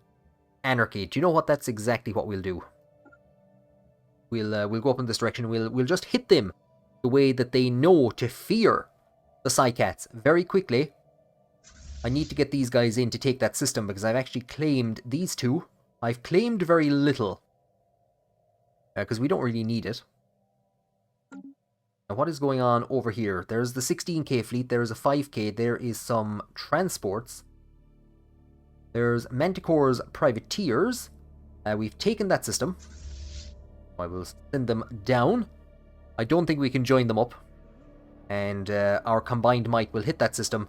anarchy. Do you know what? That's exactly what we'll do. We'll go up in this direction. We'll just hit them the way that they know to fear the Psykats very quickly. I need to get these guys in to take that system because I've actually claimed these two. I've claimed very little because we don't really need it. Now, what is going on over here? There's the 16k fleet. There's a 5k. There is some transports. There's Manticore's privateers. We've taken that system. I will send them down. I don't think we can join them up. And our combined might will hit that system.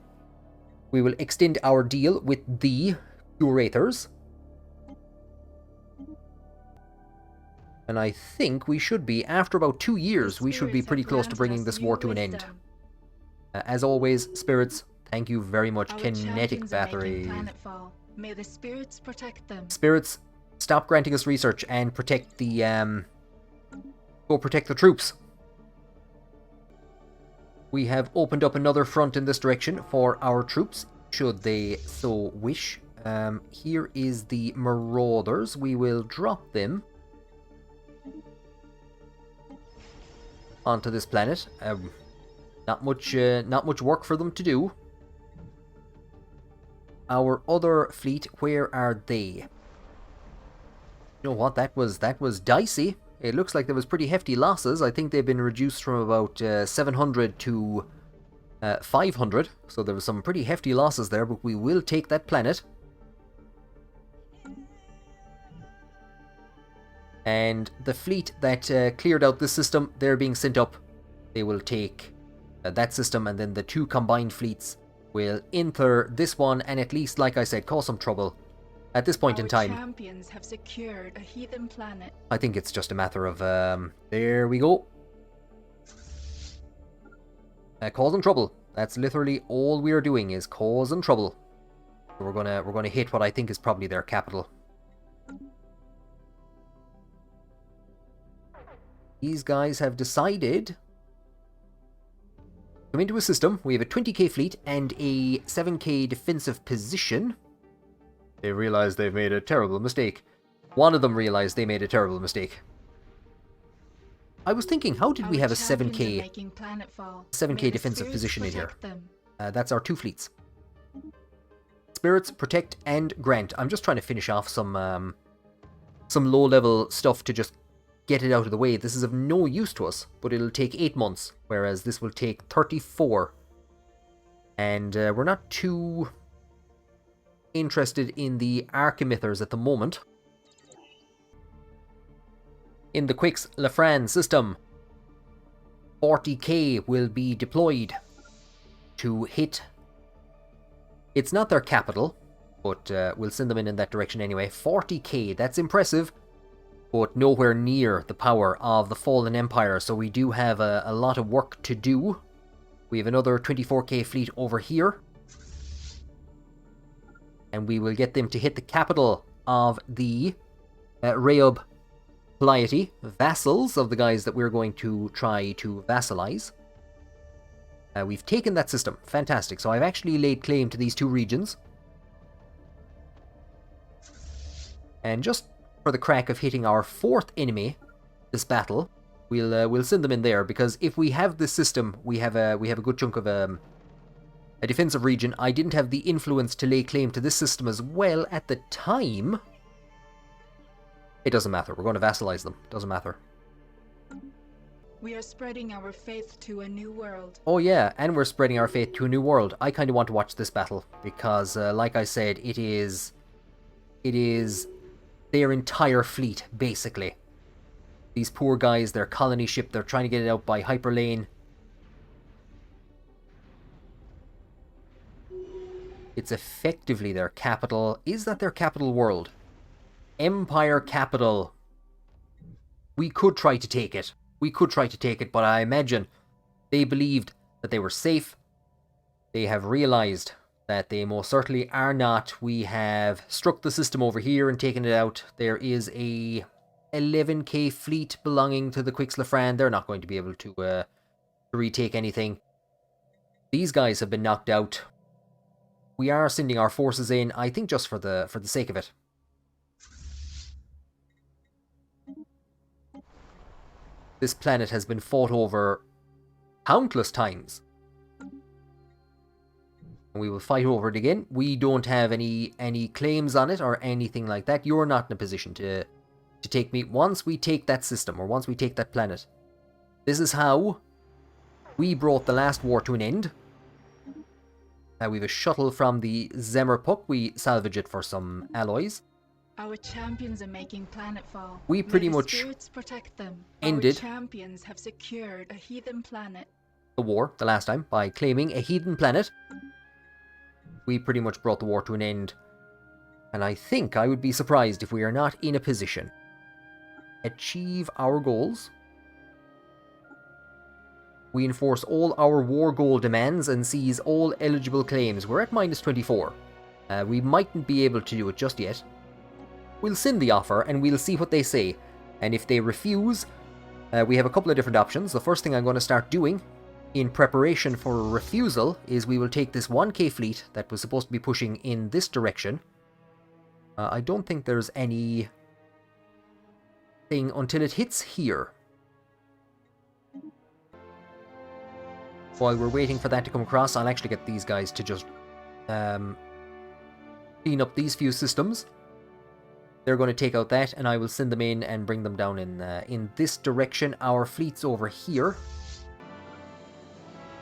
We will extend our deal with the Curators. And I think we should be, after about 2 years, we should be pretty close to bringing this war to an end. As always, spirits, thank you very much. Kinetic batteries. May the spirits protect them. Spirits, stop granting us research and protect the go protect the troops. We have opened up another front in this direction for our troops, should they so wish. Here is the Marauders. We will drop them onto this planet. Not much work for them to do. Our other fleet, where are they? You know what? That was dicey. It looks like there was pretty hefty losses. I think they've been reduced from about 700 to 500. So there was some pretty hefty losses there, but we will take that planet. And the fleet that cleared out this system, they're being sent up. They will take that system, and then the two combined fleets will enter this one, and at least, like I said, cause some trouble at this point in time. Champions have secured a heathen planet. I think it's just a matter of there we go. Causing trouble. That's literally all we're doing, is causing trouble. So we're gonna hit what I think is probably their capital. These guys have decided to come into a system. We have a 20k fleet and a 7k defensive position. They realize they've made a terrible mistake. One of them realized they made a terrible mistake. I was thinking, how did we have a 7k defensive position in here? That's our 2 fleets. Spirits, Protect, and Grant. I'm just trying to finish off some low-level stuff to just get it out of the way. This is of no use to us, but it'll take 8 months, whereas this will take 34. And we're not too interested in the Archimithers at the moment. In the Quix Lafran system, 40k will be deployed to hit. It's not their capital, but we'll send them in that direction anyway. 40k, that's impressive, but nowhere near the power of the Fallen Empire, so we do have a lot of work to do. We have another 24k fleet over here, and we will get them to hit the capital of the Reob Piety, vassals of the guys that we're going to try to vassalize. We've taken that system. Fantastic. So I've actually laid claim to these 2 regions. And just for the crack of hitting our 4th enemy this battle, we'll send them in there, because if we have this system, we have a good chunk of a defensive region. I didn't have the influence to lay claim to this system as well at the time. It doesn't matter. We're going to vassalize them. Doesn't matter. We are spreading our faith to a new world. Oh yeah, and we're spreading our faith to a new world. I kind of want to watch this battle, because like I said, it is their entire fleet, basically. These poor guys, their colony ship, they're trying to get it out by hyperlane. It's effectively their capital. Is that their capital world? Empire capital. We could try to take it. But I imagine they believed that they were safe. They have realized that they most certainly are not. We have struck the system over here and taken it out. There is a 11k fleet belonging to the Quix Lafran. They're not going to be able to retake anything. These guys have been knocked out. We are sending our forces in, I think, just for the sake of it. This planet has been fought over countless times. We will fight over it again. We don't have any claims on it or anything like that. You're not in a position to take me once we take that system, or once we take that planet. This is how we brought the last war to an end. We have a shuttle from the Zemmerpuck. We salvage it for some alloys. Our champions are making planetfall. We pretty May the much spirits protect them. ended Our champions have secured a heathen planet. The war the last time by claiming a heathen planet. We pretty much brought the war to an end. And I think I would be surprised if we are not in a position. Achieve our goals. We enforce all our war goal demands and seize all eligible claims. We're at minus 24. We mightn't be able to do it just yet. We'll send the offer and we'll see what they say. And if they refuse, we have a couple of different options. The first thing I'm going to start doing in preparation for a refusal is we will take this 1k fleet that was supposed to be pushing in this direction. I don't think there's any thing until it hits here. While we're waiting for that to come across, I'll actually get these guys to just clean up these few systems. They're going to take out that, and I will send them in and bring them down in this direction. Our fleet's over here.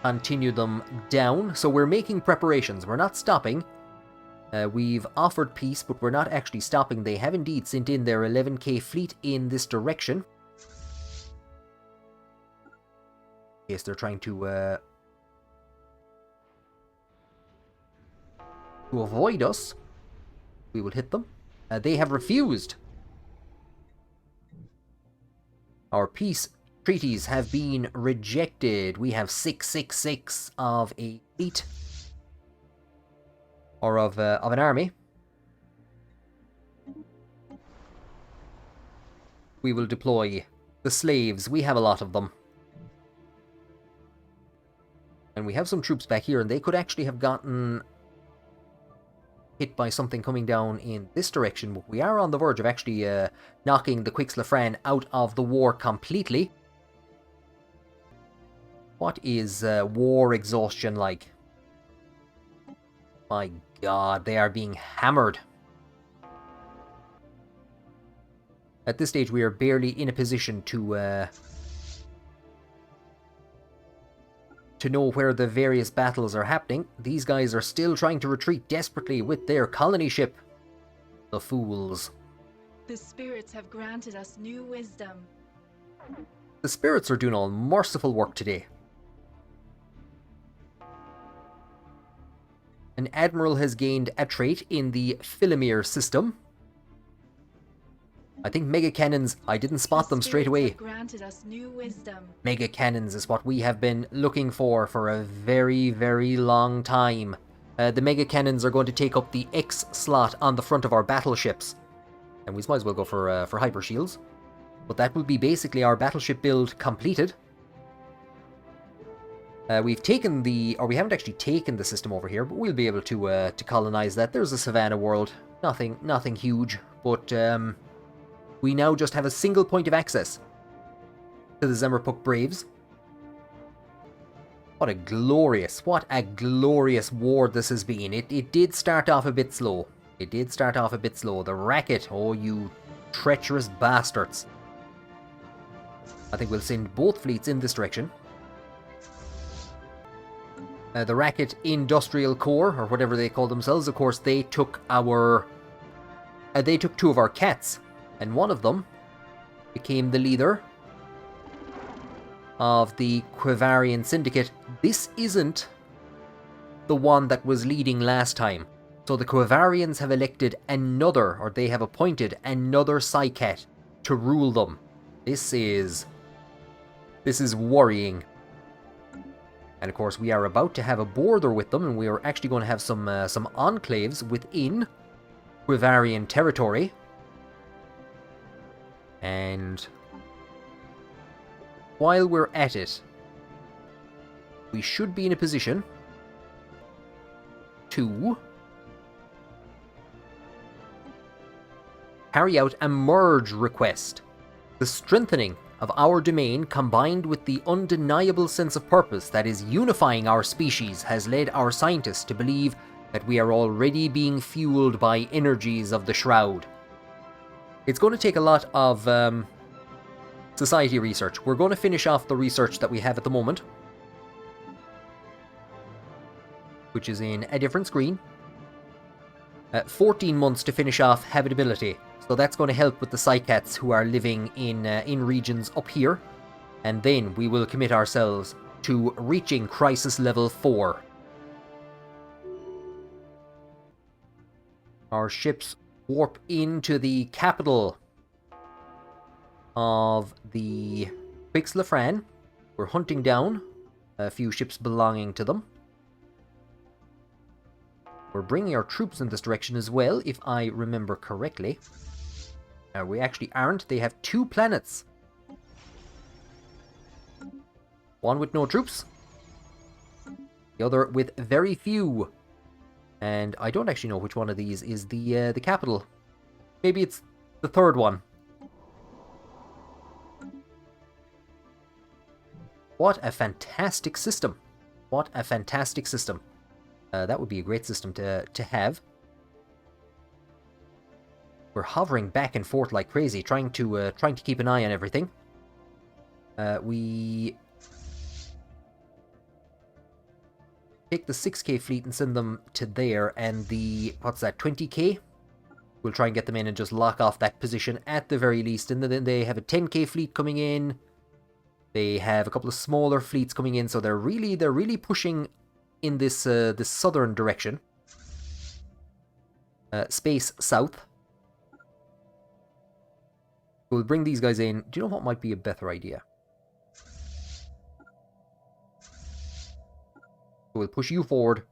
Continue them down. So we're making preparations. We're not stopping. We've offered peace, but we're not actually stopping. They have indeed sent in their 11k fleet in this direction. Yes, they're trying to avoid us. We will hit them. They have refused. Our peace treaties have been rejected. We have 666 of a fleet. Or of an army. We will deploy the slaves. We have a lot of them. And we have some troops back here, and they could actually have gotten hit by something coming down in this direction. But we are on the verge of actually knocking the Quixlefran out of the war completely. What is war exhaustion like? My god, they are being hammered. At this stage, we are barely in a position to know where the various battles are happening. These guys are still trying to retreat desperately with their colony ship. The fools. The spirits have granted us new wisdom. The spirits are doing all merciful work today. An admiral has gained a trait in the Philomere system. I think mega cannons, I didn't spot them straight away. Granted us new wisdom. Mega cannons is what we have been looking for a very, very long time. The mega cannons are going to take up the X slot on the front of our battleships. And we might as well go for hyper shields. But that will be basically our battleship build completed. We've taken we haven't actually taken the system over here, but we'll be able to colonize that. There's a savannah world. Nothing huge, but we now just have a single point of access to the Zemmerpuck Braves. What a glorious war this has been. It did start off a bit slow. The racket, oh you treacherous bastards. I think we'll send both fleets in this direction. The Racket Industrial Corps, or whatever they call themselves, of course, they took two of our cats, and one of them became the leader of the Quivarian Syndicate. This isn't the one that was leading last time. So the Quivarians have elected another, or they have appointed another Psykat to rule them. This is worrying. And of course, we are about to have a border with them, and we are actually going to have some enclaves within Quivarian territory. And while we're at it, we should be in a position to carry out a merge request. The strengthening of our domain, combined with the undeniable sense of purpose that is unifying our species, has led our scientists to believe that we are already being fueled by energies of the Shroud. It's going to take a lot of society research. We're going to finish off the research that we have at the moment, which is in a different screen. 14 months to finish off habitability. So that's going to help with the Psykats who are living in regions up here. And then we will commit ourselves to reaching crisis level 4. Our ships warp into the capital of the Quixlefran. We're hunting down a few ships belonging to them. We're bringing our troops in this direction as well, if I remember correctly. We actually aren't. They have 2 planets. One with no troops. The other with very few. And I don't actually know which one of these is the capital. Maybe it's the third one. What a fantastic system. What a fantastic system. That would be a great system to have. We're hovering back and forth like crazy, trying to keep an eye on everything. We take the 6k fleet and send them to there, and the, what's that, 20k? We'll try and get them in and just lock off that position at the very least. And then they have a 10k fleet coming in. They have a couple of smaller fleets coming in, so they're really pushing in this this southern direction. Space south. We'll bring these guys in. Do you know what might be a better idea? We'll push you forward,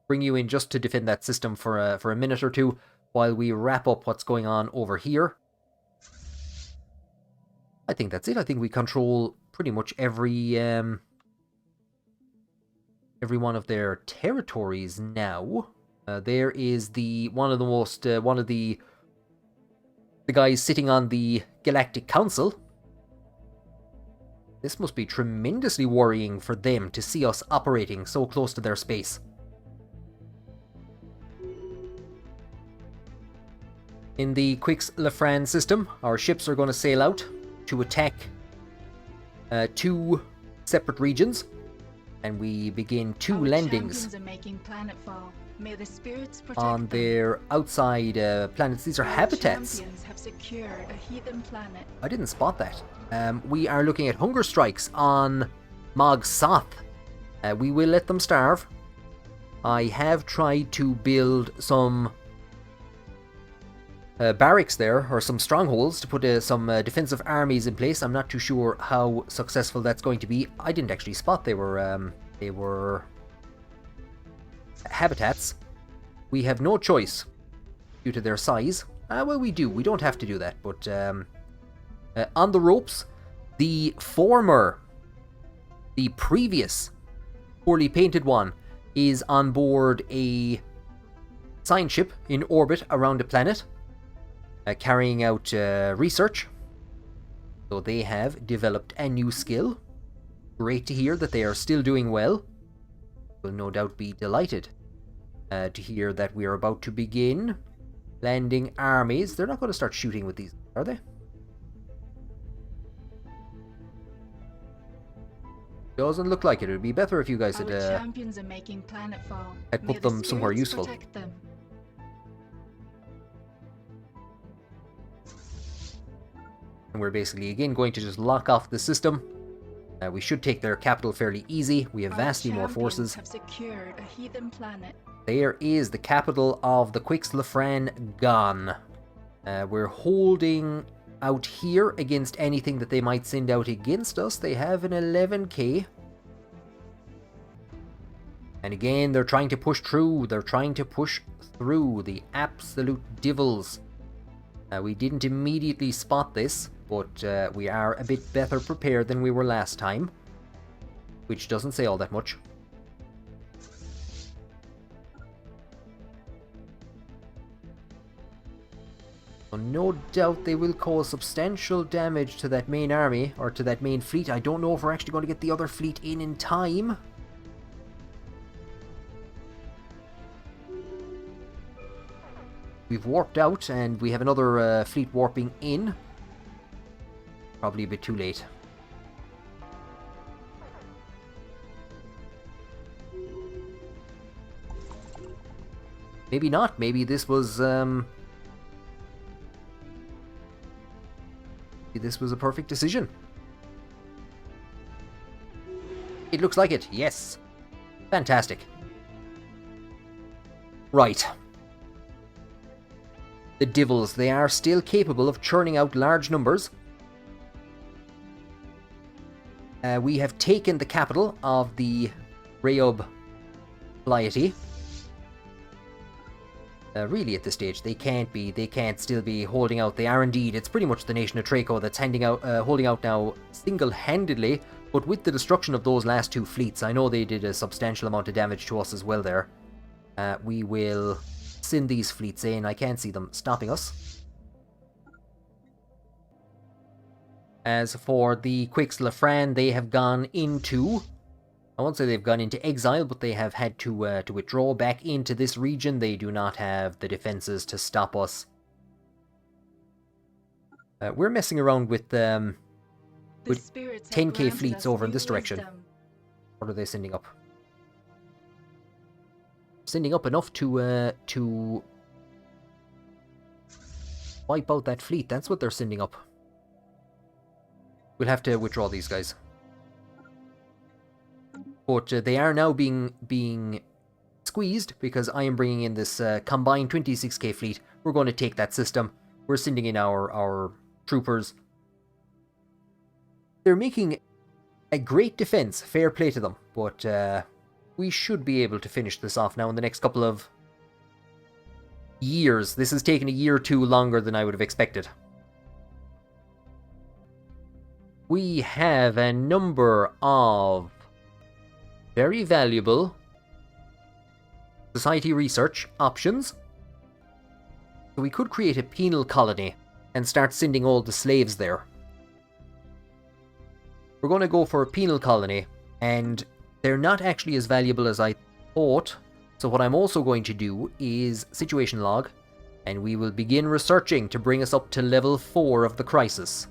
bring you in just to defend that system for a minute or two while we wrap up what's going on over here. I think that's it. I think we control pretty much every one of their territories now. There is one of the guys sitting on the Galactic Council. This must be tremendously worrying for them to see us operating so close to their space. In the Quix-Lefran system, our ships are going to sail out to attack 2 separate regions, and we begin 2 landings on their outside planets. These are habitats. Have secured a heathen planet. I didn't spot that. We are looking at hunger strikes on Mog Soth. We will let them starve. I have tried to build some barracks there, or some strongholds, to put some defensive armies in place. I'm not too sure how successful that's going to be. I didn't actually spot they were habitats. We have no choice due to their size. Well, we do. We don't have to do that, but on the ropes, the previous poorly painted one is on board a science ship in orbit around a planet, carrying out research. So they have developed a new skill. Great to hear that they are still doing well. Will no doubt be delighted to hear that we are about to begin landing armies. They're not going to start shooting with these, are they? Doesn't look like it. It would be better if you guys had champions are making planetfall. Had put them somewhere useful. Them. And we're basically again going to just lock off the system. We should take their capital fairly easy. We have vastly more forces. Have secured a heathen planet. There is the capital of the Quix-Lefran gone. We're holding out here against anything that they might send out against us. They have an 11k. And again, they're trying to push through. They're trying to push through, the absolute devils. We didn't immediately spot this, but we are a bit better prepared than we were last time, which doesn't say all that much. So no doubt they will cause substantial damage to that main army, or to that main fleet. I don't know if we're actually going to get the other fleet in time. We've warped out, and we have another fleet warping in. Probably a bit too late. Maybe not. Maybe this was a perfect decision. It looks like it. Yes. Fantastic. Right. The devils, they are still capable of churning out large numbers. We have taken the capital of the Rayub Pleiade. Really, at this stage, they can't still be holding out. They are indeed. It's pretty much the nation of Traco that's holding out now single-handedly, but with the destruction of those last 2 fleets, I know they did a substantial amount of damage to us as well there. We will send these fleets in. I can't see them stopping us. As for the Quix-Lefran, they have gone into... I won't say they've gone into exile, but they have had to withdraw back into this region. They do not have the defenses to stop us. We're messing around with 10k fleets over in this direction. What are they sending up? Sending up enough to wipe out that fleet. That's what they're sending up. We'll have to withdraw these guys. But they are now being squeezed because I am bringing in this combined 26k fleet. We're going to take that system. We're sending in our troopers. They're making a great defense. Fair play to them. But we should be able to finish this off now in the next couple of years. This has taken a year or two longer than I would have expected. We have a number of very valuable society research options. So we could create a penal colony and start sending all the slaves there. We're going to go for a penal colony, and they're not actually as valuable as I thought. So what I'm also going to do is situation log, and we will begin researching to bring us up to level 4 of the crisis.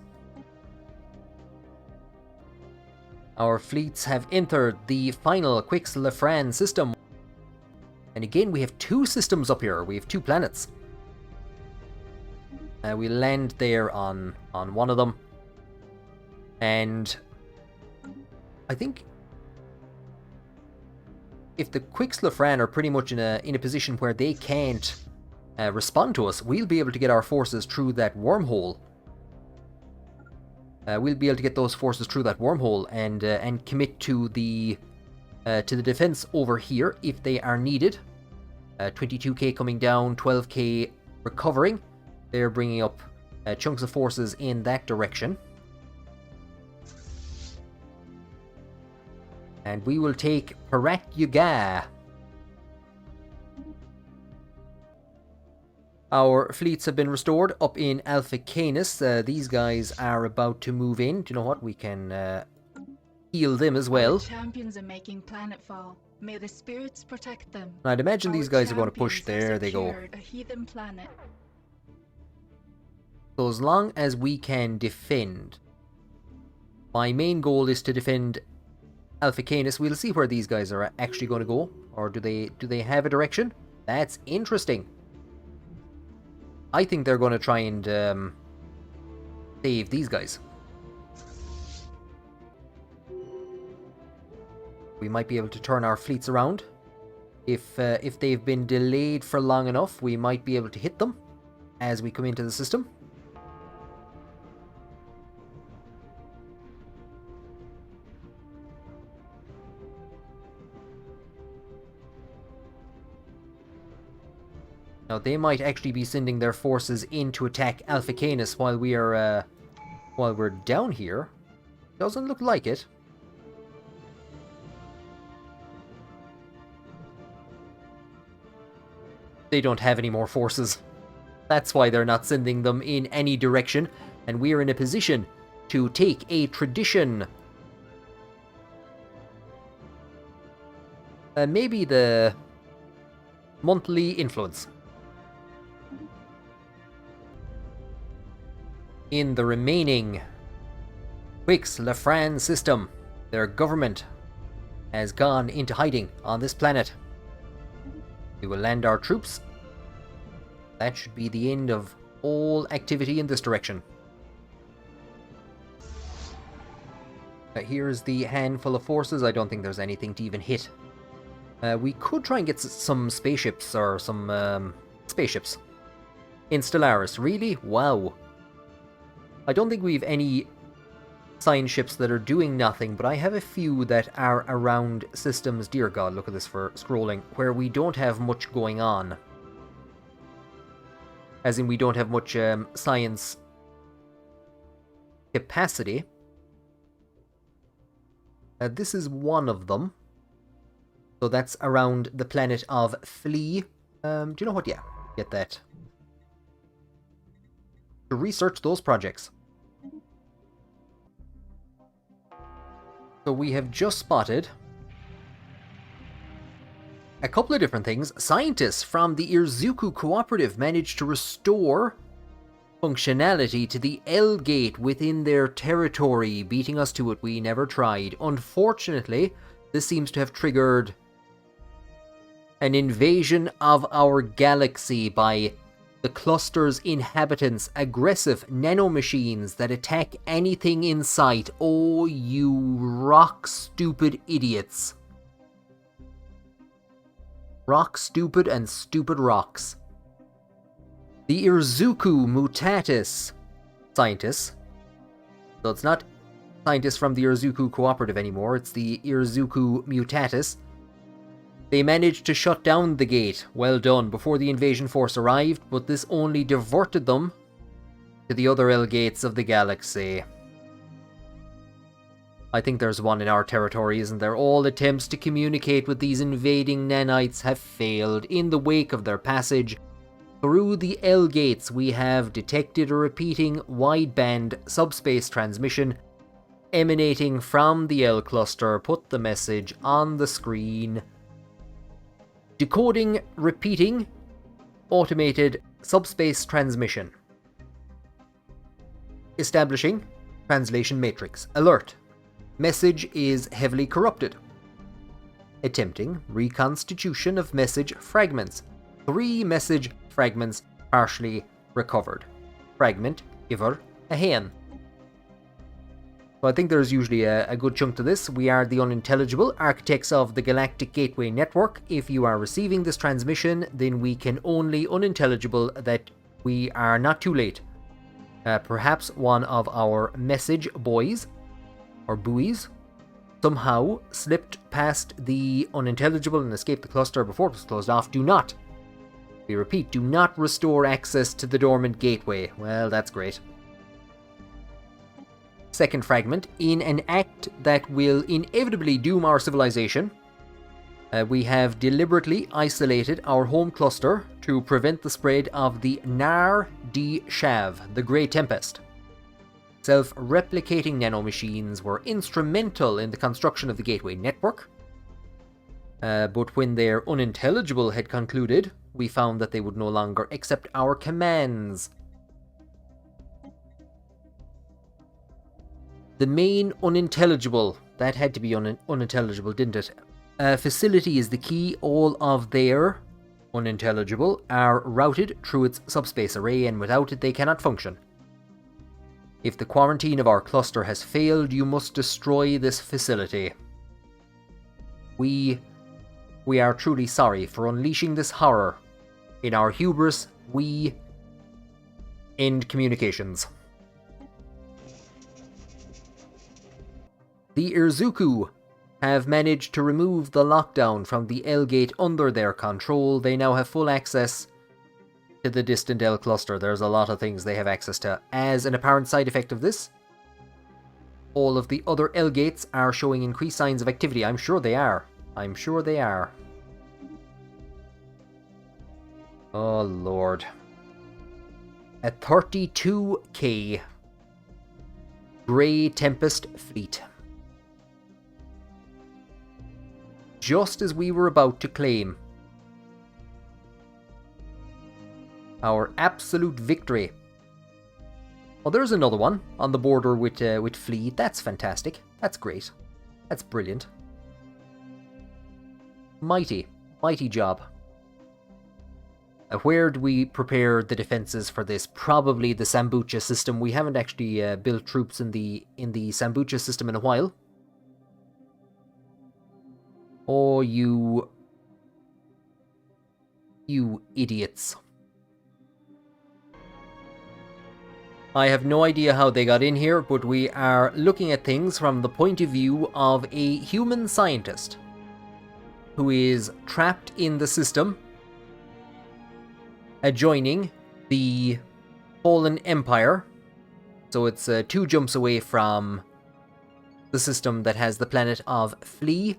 Our fleets have entered the final Quix-Lefran system. And again, we have 2 systems up here. We have 2 planets. We land there on one of them. And I think if the Quix-Lefran are pretty much in a position where they can't respond to us, we'll be able to get our forces through that wormhole. We'll be able to get those forces through that wormhole and commit to the defense over here if they are needed. 22k coming down, 12k recovering. They're bringing up chunks of forces in that direction. And we will take Parakyuga. Our fleets have been restored up in Alpha Canis. These guys are about to move in. Do you know what? We can heal them as well. Our champions are making planetfall. May the spirits protect them. I'd imagine these guys are going to push. There they go. A heathen planet. So as long as we can defend, my main goal is to defend Alpha Canis. We'll see where these guys are actually going to go, or do they have a direction? That's interesting. I think they're going to try and save these guys. We might be able to turn our fleets around. If they've been delayed for long enough, we might be able to hit them as we come into the system. Now they might actually be sending their forces in to attack Alpha Canis while we're down here. Doesn't look like it. They don't have any more forces. That's why they're not sending them in any direction, and we're in a position to take a tradition. Maybe the monthly influence. In the remaining Quix-Lefran system, their government has gone into hiding on this planet. We will land our troops. That should be the end of all activity in this direction. Here's the handful of forces. I don't think there's anything to even hit. We could try and get some spaceships or some spaceships in Stellaris. Really? Wow. I don't think we've any science ships that are doing nothing, but I have a few that are around systems, dear god, look at this for scrolling, where we don't have much going on. As in, we don't have much science capacity. This is one of them. So that's around the planet of Flea. Do you know what? Yeah, get that. To research those projects. So we have just spotted a couple of different things. Scientists from the Irzuku Cooperative managed to restore functionality to the L gate within their territory, beating us to it. We never tried. Unfortunately, this seems to have triggered an invasion of our galaxy by the cluster's inhabitants, aggressive nanomachines that attack anything in sight. Oh, you rock-stupid idiots. Rock-stupid and stupid rocks. The Irzuku Mutatis scientists. So it's not scientists from the Irzuku Cooperative anymore, it's the Irzuku Mutatis. They managed to shut down the gate, well done, before the invasion force arrived, but this only diverted them to the other L-gates of the galaxy. I think there's one in our territory, isn't there? All attempts to communicate with these invading nanites have failed. In the wake of their passage through the L-gates, we have detected a repeating wideband subspace transmission emanating from the L-cluster. Put the message on the screen. Decoding, repeating, automated subspace transmission. Establishing translation matrix. Alert. Message is heavily corrupted. Attempting reconstitution of message fragments. 3 message fragments partially recovered. Fragment Iver Ahen. So I think there's usually a good chunk to this. We are the unintelligible architects of the Galactic Gateway Network. If you are receiving this transmission, then we can only unintelligible that we are not too late. Perhaps one of our message boys, or buoys, somehow slipped past the unintelligible and escaped the cluster before it was closed off. Do not, we repeat, do not restore access to the dormant gateway. Well, that's great. Second fragment, in an act that will inevitably doom our civilization, we have deliberately isolated our home cluster to prevent the spread of the Nar D Shav, the Grey Tempest. Self-replicating nanomachines were instrumental in the construction of the Gateway Network, but when their unintelligible had concluded, we found that they would no longer accept our commands. The main unintelligible, that had to be unintelligible, didn't it? Facility is the key. All of their unintelligible are routed through its subspace array, and without it they cannot function. If the quarantine of our cluster has failed, you must destroy this facility. We are truly sorry for unleashing this horror. In our hubris, we end communications. The Irzuku have managed to remove the lockdown from the L-gate under their control. They now have full access to the distant L cluster. There's a lot of things they have access to. As an apparent side effect of this, all of the other L-gates are showing increased signs of activity. I'm sure they are. I'm sure they are. Oh lord. A 32k Grey Tempest fleet. Just as we were about to claim our absolute victory. Oh, there's another one on the border with fleet. That's fantastic. That's great. That's brilliant. Mighty job. Where do we prepare the defenses for this? Probably the Sambucha system. We haven't actually built troops in the Sambucha system in a while. Oh, you idiots. I have no idea how they got in here, but we are looking at things from the point of view of a human scientist who is trapped in the system, adjoining the Fallen Empire. So it's 2 jumps away from the system that has the planet of Flea.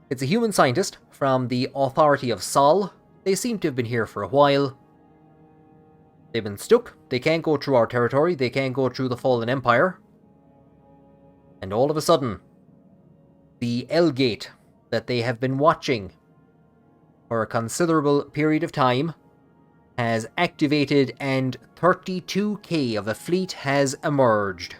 It's a human scientist from the Authority of Sol. They seem to have been here for a while. They've been stuck. They can't go through our territory. They can't go through the Fallen Empire. And all of a sudden, the L-gate that they have been watching for a considerable period of time has activated, and 32k of the fleet has emerged.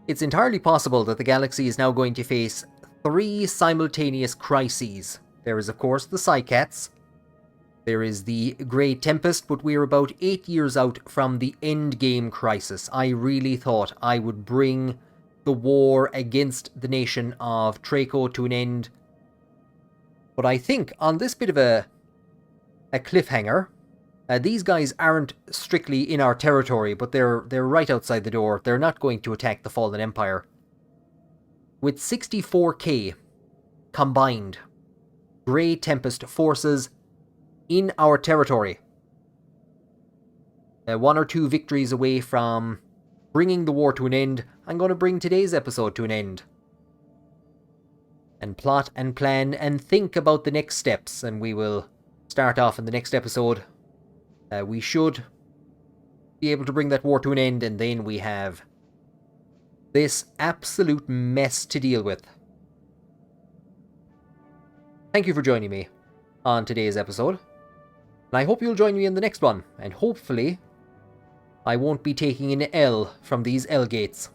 It's entirely possible that the galaxy is now going to face 3 simultaneous crises. There is, of course, the Psykats. There is the Grey Tempest, but we're about 8 years out from the endgame crisis. I really thought I would bring the war against the nation of Traco to an end. But I think on this bit of a cliffhanger, these guys aren't strictly in our territory, but they're right outside the door. They're not going to attack the Fallen Empire. with 64k combined Grey Tempest forces in our territory. 1 or 2 victories away from bringing the war to an end. I'm going to bring today's episode to an end. And plot and plan and think about the next steps, and we will start off in the next episode. We should be able to bring that war to an end, and then we have this absolute mess to deal with. Thank you for joining me on today's episode, and I hope you'll join me in the next one, and hopefully I won't be taking an L from these L gates.